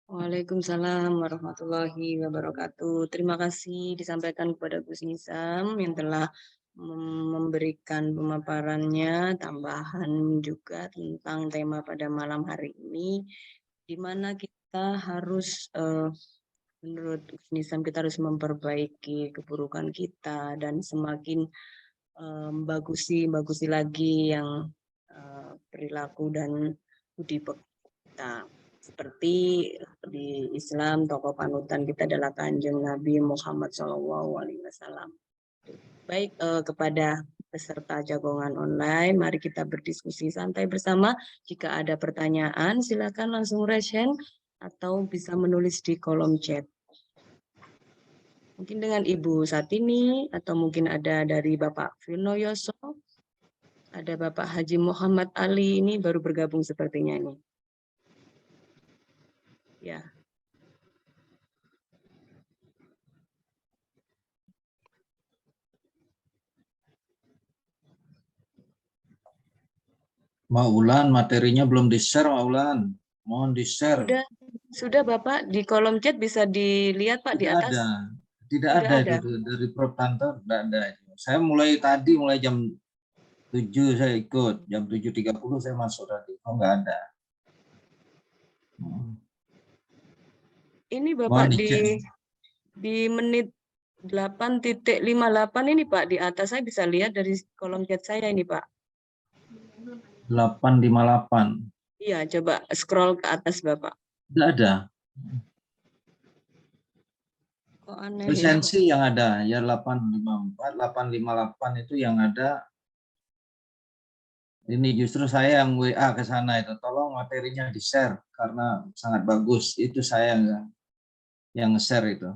E: Waalaikumsalam warahmatullahi wabarakatuh. Terima kasih disampaikan kepada Gus Nisam yang telah memberikan pemaparannya, tambahan juga tentang tema pada malam hari ini, di mana kita harus menurut Gus Nisam kita harus memperbaiki keburukan kita dan semakin bagusi lagi yang perilaku dan budi pekerti kita. Seperti di Islam, tokoh panutan kita adalah Kanjeng Nabi Muhammad SAW. Baik, kepada peserta jagongan online, mari kita berdiskusi santai bersama. Jika ada pertanyaan, silakan langsung raise hand atau bisa menulis di kolom chat. Mungkin dengan Ibu Satini, atau mungkin ada dari Bapak Firno Yoso, ada Bapak Haji Muhammad Ali, ini baru bergabung sepertinya ini. Ya.
J: Mbak Ulan, materinya belum di-share, Mbak Ulan. Mohon di-share.
E: Sudah Bapak, di kolom chat bisa dilihat Pak di atas.
J: Tidak ada itu dari Prof. Tanto, tidak ada. Saya mulai jam 7 saya ikut, jam 7.30 saya masuk tadi. Oh, enggak ada.
E: Ini Bapak di menit 8.58 ini Pak, di atas saya bisa lihat dari kolom chat saya ini Pak.
J: 8.58.
E: Iya, coba scroll ke atas Bapak.
J: Tidak ada.
E: Kok aneh
J: Lisensi yang ada, ya 854, 858 itu yang ada. Ini justru saya yang WA ke sana itu, tolong materinya di-share karena sangat bagus. Itu saya yang nge-share itu.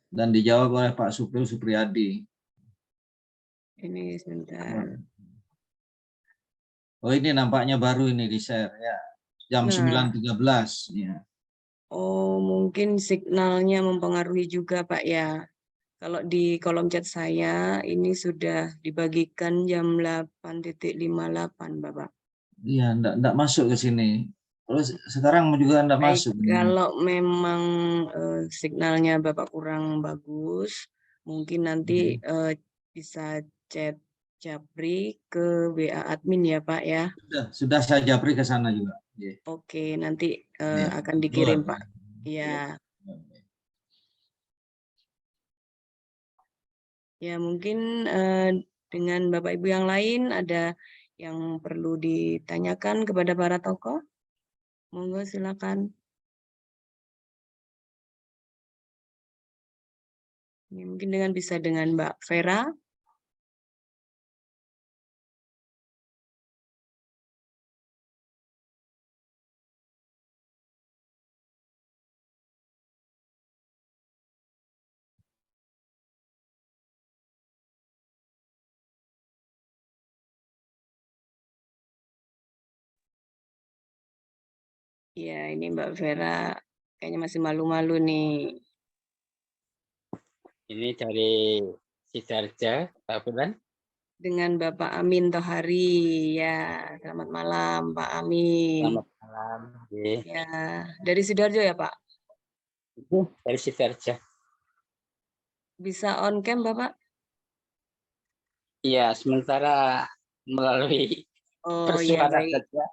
J: Dan dijawab oleh Pak Supriyadi.
E: Ini sebentar.
J: Oh, ini nampaknya baru ini di-share ya. Jam 9.13 ya.
E: Oh, mungkin signalnya mempengaruhi juga Pak ya. Kalau di kolom chat saya ini sudah dibagikan jam 8.58 Bapak.
J: Iya, enggak masuk ke sini. Terus sekarang juga enggak masuk.
E: Kalau memang signalnya Bapak kurang bagus, mungkin nanti bisa chat Japri ke WA admin ya Pak ya.
J: Sudah saya Japri ke sana juga.
E: Oke, nanti akan dikirim Pak. Ya. Ya, mungkin dengan Bapak Ibu yang lain ada yang perlu ditanyakan kepada para tokoh. Monggo silakan. Ini mungkin bisa dengan Mbak Vera. Ya, ini Mbak Vera kayaknya masih malu-malu nih.
K: Ini dari Sidarja, Pak Bulan.
E: Dengan Bapak Amin Tohari. Ya, selamat malam Pak Amin.
K: Selamat malam.
E: Ya, dari Sidoarjo ya Pak?
K: Dari Sidarja.
E: Bisa on cam Bapak?
K: Iya, sementara melalui
E: Oh iya,
K: persuara
E: baik.
K: saja.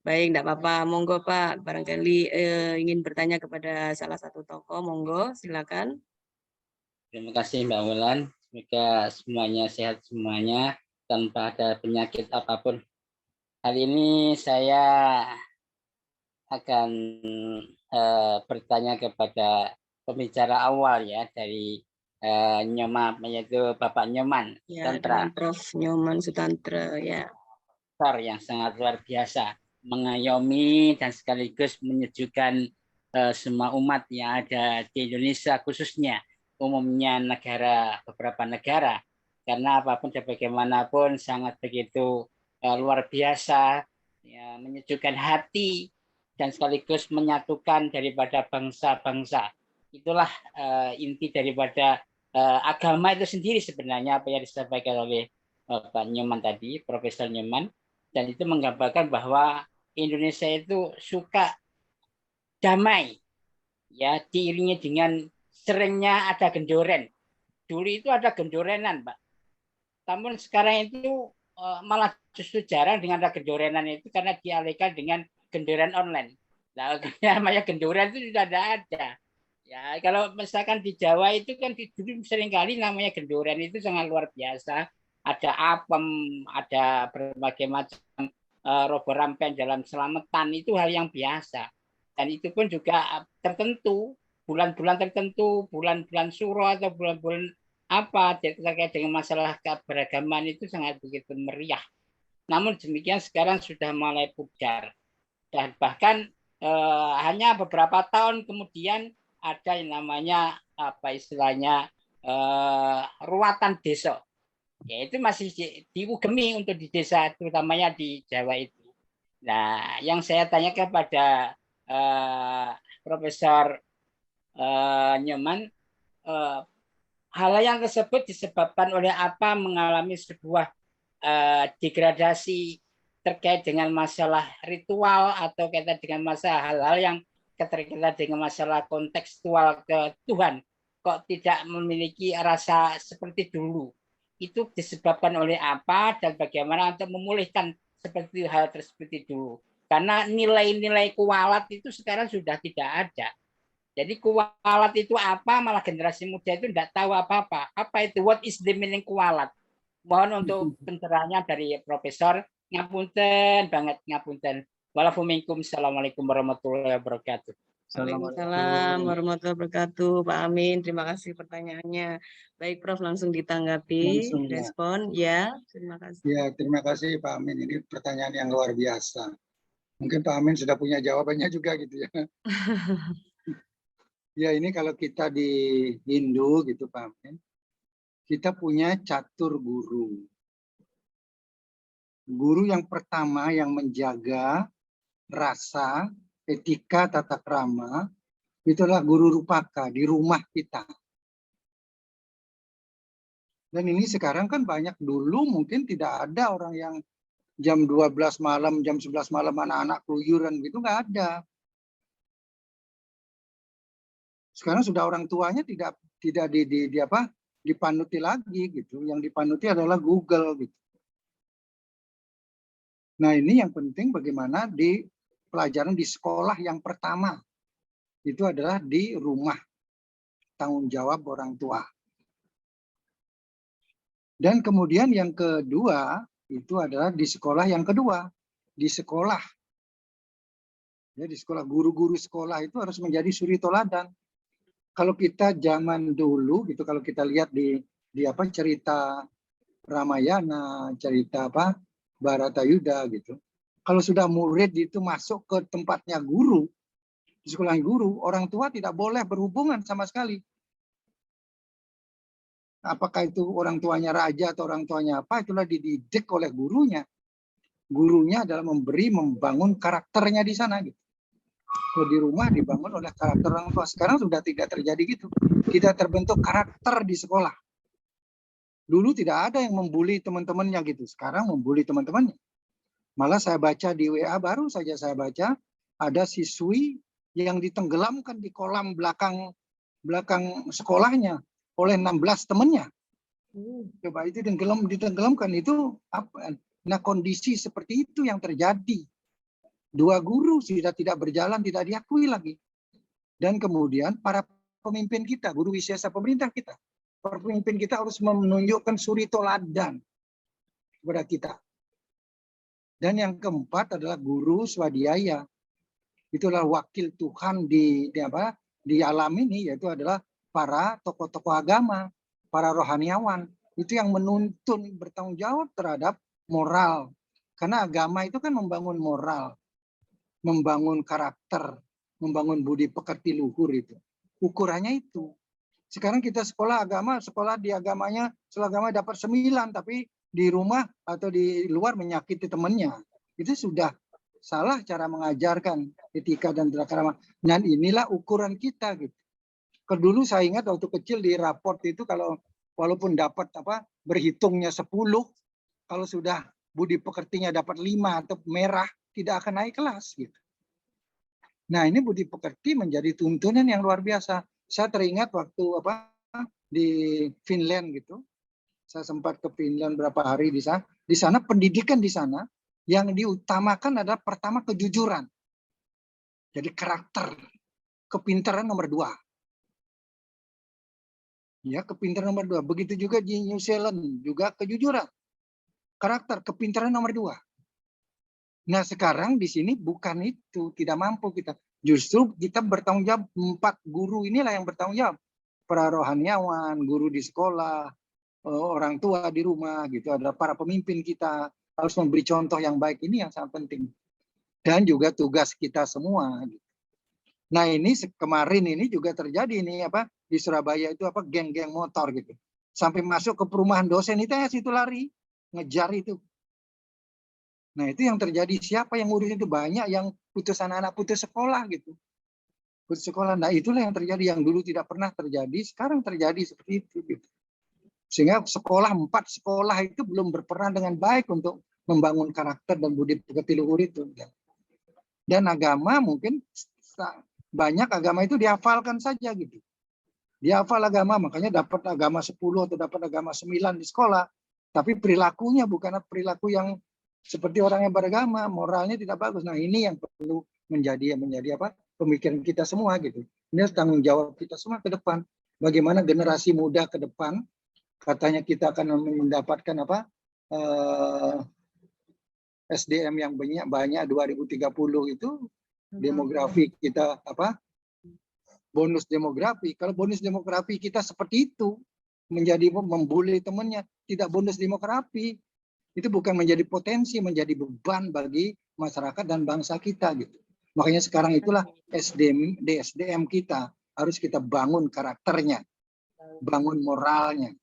E: Baik, enggak apa-apa. Monggo Pak, barangkali ingin bertanya kepada salah satu tokoh, monggo silakan.
K: Terima kasih Mbak Wulan. Semoga semuanya sehat semuanya tanpa ada penyakit apapun. Hari ini saya akan bertanya kepada pembicara awal ya dari Nyoman, yaitu Bapak Nyoman
E: Ya,
K: Sutantra.
E: dengan Prof. Nyoman Sutantra ya.
K: Yang sangat luar biasa, mengayomi dan sekaligus menyejukkan semua umat yang ada di Indonesia, khususnya umumnya beberapa negara, karena apapun dan bagaimanapun sangat begitu luar biasa, ya, menyejukkan hati dan sekaligus menyatukan daripada bangsa-bangsa. Itulah inti daripada agama itu sendiri sebenarnya, apa yang disampaikan oleh Pak Nyoman tadi, Profesor Nyoman. Dan itu menggambarkan bahwa Indonesia itu suka damai, ya, diiringi dengan seringnya ada gendoren. Dulu itu ada gendorenan, Pak. Namun sekarang itu malah justru jarang dengan ada gendorenan itu karena dialihkan dengan gendoran online. Nah, namanya gendoran itu sudah ada. Ya, kalau misalkan di Jawa itu kan dulu seringkali namanya gendoran itu sangat luar biasa. Ada apem, ada berbagai macam robo rampen dalam selamatan, itu hal yang biasa. Dan itu pun juga tertentu, bulan-bulan tertentu, bulan-bulan suro atau bulan-bulan apa terkait dengan masalah keberagaman itu sangat begitu meriah. Namun demikian sekarang sudah mulai pudar. Dan bahkan hanya beberapa tahun kemudian ada yang namanya apa istilahnya ruatan desa. Ya, itu masih diugemi untuk di desa, terutamanya di Jawa itu. Nah, yang saya tanya kepada Profesor Nyoman, hal yang tersebut disebabkan oleh apa, mengalami sebuah degradasi terkait dengan masalah ritual atau kaitan dengan masalah hal-hal yang terkait dengan masalah kontekstual ke Tuhan, kok tidak memiliki rasa seperti dulu. Itu disebabkan oleh apa dan bagaimana untuk memulihkan seperti hal seperti dulu. Karena nilai-nilai kualat itu sekarang sudah tidak ada. Jadi kualat itu apa, malah generasi muda itu tidak tahu apa-apa. Apa itu, what is the meaning kualat? Mohon untuk pencerahannya dari Profesor. Ngapunten banget, ngapunten. Assalamualaikum warahmatullahi wabarakatuh.
E: Waalaikumsalam warahmatullahi wabarakatuh. Pak Amin, terima kasih pertanyaannya. Baik, Prof, langsung ditanggapi,
F: Langsung, ya.
E: respon. Ya, terima kasih.
F: Ya, terima kasih Pak Amin. Ini pertanyaan yang luar biasa. Mungkin Pak Amin sudah punya jawabannya juga gitu ya. Ya, ini kalau kita di Hindu gitu Pak Amin, kita punya catur guru. Guru yang pertama yang menjaga rasa, etika, tata krama, itulah guru rupaka di rumah kita. Dan ini sekarang kan banyak, dulu mungkin tidak ada orang yang jam 12 malam, jam 11 malam anak-anak keluyuran gitu, nggak ada. Sekarang sudah orang tuanya tidak dipanuti lagi gitu. Yang dipanuti adalah Google gitu. Nah, ini yang penting bagaimana di pelajaran di sekolah yang pertama. Itu adalah di rumah. Tanggung jawab orang tua. Dan kemudian yang kedua, itu adalah di sekolah yang kedua. Di sekolah. Ya, di sekolah, guru-guru sekolah itu harus menjadi suri toladan. Kalau kita zaman dulu, gitu, kalau kita lihat di cerita Ramayana, cerita Baratayuda gitu. Kalau sudah murid itu masuk ke tempatnya guru, di sekolah guru, orang tua tidak boleh berhubungan sama sekali. Apakah itu orang tuanya raja atau orang tuanya apa, itulah dididik oleh gurunya. gurunya adalah membangun karakternya di sana gitu. Kalau di rumah dibangun oleh karakter orang tua. Sekarang sudah tidak terjadi gitu. Kita terbentuk karakter di sekolah. Dulu tidak ada yang membuli teman-temannya gitu. Sekarang membuli teman-temannya. Malah saya baca di WA, baru saja saya baca ada siswi yang ditenggelamkan di kolam belakang sekolahnya oleh 16 temannya. Coba itu ditenggelamkan itu apa? Nah, kondisi seperti itu yang terjadi. 2 guru sudah tidak berjalan, tidak diakui lagi. Dan kemudian para pemimpin kita, guru wisesa pemerintah kita, para pemimpin kita harus menunjukkan suri toladan kepada kita. Dan yang keempat adalah guru swadhyaya. Itulah wakil Tuhan di alam ini, yaitu adalah para tokoh-tokoh agama, para rohaniawan. Itu yang menuntun bertanggung jawab terhadap moral. Karena agama itu kan membangun moral, membangun karakter, membangun budi pekerti luhur itu. Ukurannya itu. Sekarang kita sekolah di agamanya, sekolah agama dapat 9, tapi di rumah atau di luar menyakiti temannya. Itu sudah salah cara mengajarkan etika dan tata krama. Dan inilah ukuran kita gitu. Dulu saya ingat waktu kecil di raport itu kalau walaupun dapat berhitungnya 10, kalau sudah budi pekertinya dapat 5 atau merah, tidak akan naik kelas gitu. Nah, ini budi pekerti menjadi tuntunan yang luar biasa. Saya teringat waktu di Finland gitu. Saya sempat ke Finland berapa hari di sana. Di sana pendidikan di sana yang diutamakan adalah pertama kejujuran. Jadi karakter, kepintaran nomor 2. Ya, kepintaran nomor 2. Begitu juga di New Zealand juga kejujuran. Karakter, kepintaran nomor 2. Nah, sekarang di sini bukan itu, tidak mampu kita. Justru kita bertanggung jawab, 4 guru inilah yang bertanggung jawab. Para rohaniawan, guru di sekolah, orang tua di rumah gitu, ada para pemimpin kita harus memberi contoh yang baik, ini yang sangat penting. Dan juga tugas kita semua. Nah, ini kemarin ini juga terjadi ini di Surabaya itu geng-geng motor gitu. Sampai masuk ke perumahan dosen itu situ lari, ngejar itu. Nah, itu yang terjadi. Siapa yang ngurus itu? Banyak yang putus anak-anak, putus sekolah gitu. Putus sekolah. Nah, itulah yang terjadi, yang dulu tidak pernah terjadi, sekarang terjadi seperti itu gitu. Sehingga 4 sekolah itu belum berperan dengan baik untuk membangun karakter dan budi pekerti luhur itu. Dan agama mungkin banyak agama itu dihafalkan saja gitu. Dihafal agama, makanya dapat agama 10 atau dapat agama 9 di sekolah. Tapi perilakunya bukan perilaku yang seperti orang yang beragama, moralnya tidak bagus. Nah, ini yang perlu menjadi pemikiran kita semua gitu. Ini tanggung jawab kita semua ke depan. Bagaimana generasi muda ke depan, katanya kita akan mendapatkan SDM yang banyak 2030 itu, demografi kita bonus demografi. Kalau bonus demografi kita seperti itu, menjadi membuli temannya, tidak bonus demografi. Itu bukan menjadi potensi, menjadi beban bagi masyarakat dan bangsa kita gitu. Makanya sekarang itulah SDM kita harus kita bangun karakternya, bangun moralnya,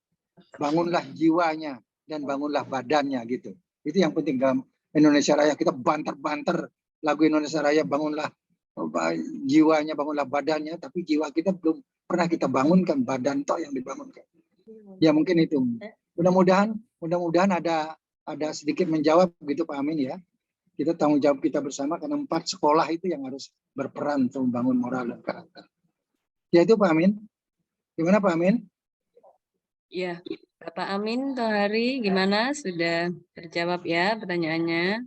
F: bangunlah jiwanya, dan bangunlah badannya gitu. Itu yang penting dalam Indonesia Raya. Kita banter-banter lagu Indonesia Raya, bangunlah jiwanya, bangunlah badannya, tapi jiwa kita belum pernah kita bangunkan, badan toh yang dibangunkan. Ya mungkin itu. Mudah-mudahan ada sedikit menjawab gitu Pak Amin ya. Kita tanggung jawab kita bersama karena 4 sekolah itu yang harus berperan untuk membangun moral dan karakter. Ya itu Pak Amin. Gimana Pak Amin?
E: Ya, Bapak Amin Tohari gimana? Sudah terjawab ya pertanyaannya?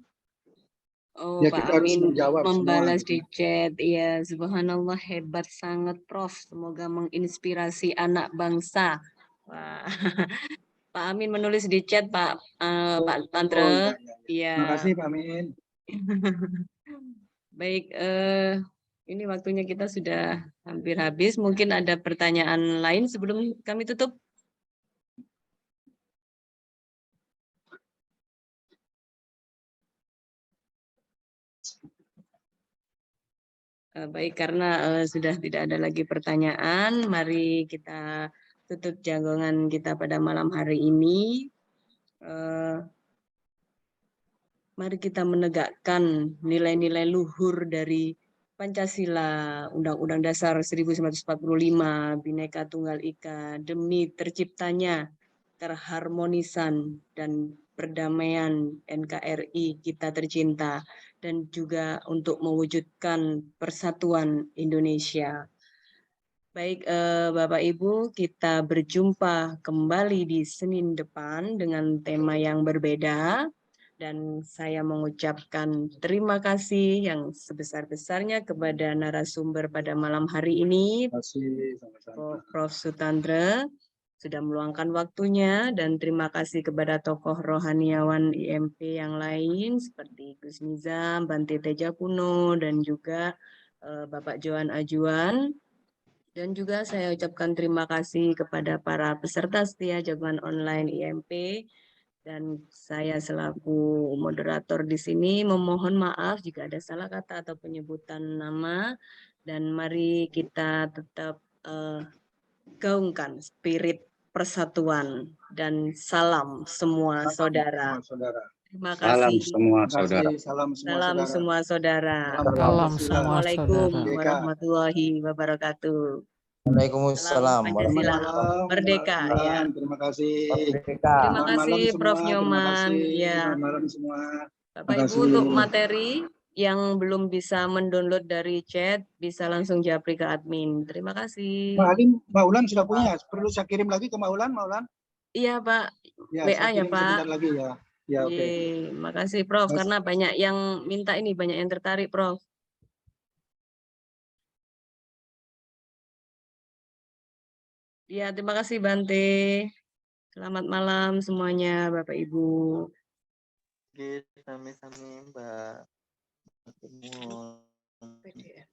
E: Oh,
F: Ya,
E: Pak
F: kita harus
E: Amin
F: menjawab
E: membalas
F: semua.
E: di chat. Ya, subhanallah, hebat sangat Prof. Semoga menginspirasi anak bangsa. Wah. Pak Amin menulis di chat Pak Tantre. Iya.
F: Terima kasih Pak Amin.
E: Baik, ini waktunya kita sudah hampir habis. Mungkin ada pertanyaan lain sebelum kami tutup. Baik, karena sudah tidak ada lagi pertanyaan, mari kita tutup jagongan kita pada malam hari ini. mari kita menegakkan nilai-nilai luhur dari Pancasila, Undang-Undang Dasar 1945, Bhinneka Tunggal Ika, demi terciptanya keharmonisan dan perdamaian NKRI kita tercinta, dan juga untuk mewujudkan persatuan Indonesia. Baik, Bapak Ibu, kita berjumpa kembali di Senin depan dengan tema yang berbeda. Dan saya mengucapkan terima kasih yang sebesar-besarnya kepada narasumber pada malam hari ini,
F: Terima kasih sama-sama.
E: Prof. Sutandra, sudah meluangkan waktunya, dan terima kasih kepada tokoh rohaniawan IMP yang lain seperti Gus Nizam, Bante Teja Kuno, dan juga Bapak Johan Ajuan. Dan juga saya ucapkan terima kasih kepada para peserta setia jagoan online IMP. Dan saya selaku moderator di sini memohon maaf jika ada salah kata atau penyebutan nama. Dan mari kita tetap gaungkan spirit persatuan dan salam semua saudara. Terima
I: Salam
E: kasih.
I: semua
F: Terima kasih.
I: saudara.
F: Salam semua
E: Salam
F: saudara.
E: semua saudara.
L: Salam semua
E: Assalamualaikum
L: saudara.
E: warahmatullahi wabarakatuh. Salam
J: Waalaikumsalam.
E: Pancasila.
F: Selamat malam,
E: Merdeka,
F: Mbak
E: ya.
F: Dilan. Terima kasih.
J: Merdeka.
E: Terima
F: Selamat malam
E: kasih
F: semua.
E: Prof.
F: Terima
E: Nyoman.
F: kasih.
E: Ya.
F: Selamat malam semua.
E: Bapak
F: Terima
E: Ibu,
F: kasih.
E: untuk materi yang belum bisa mendownload dari chat bisa langsung japri ke admin. Terima kasih.
F: Mbak Alim, Mbak Ulan sudah punya. Perlu saya kirim lagi ke Mbak Ulan, Mbak Ulan?
E: Iya, Pak.
F: Ya,
E: WA
F: saya
E: ya,
F: kirim
E: Pak.
F: sebentar lagi ya. Ya, oke.
E: Yeay, makasih Prof.
F: Mas-
E: Karena banyak yang minta ini, banyak yang tertarik, Prof. Ya, terima kasih Bante. Selamat malam semuanya, Bapak Ibu.
L: Oke, sami-sami Mbak.
E: PDF.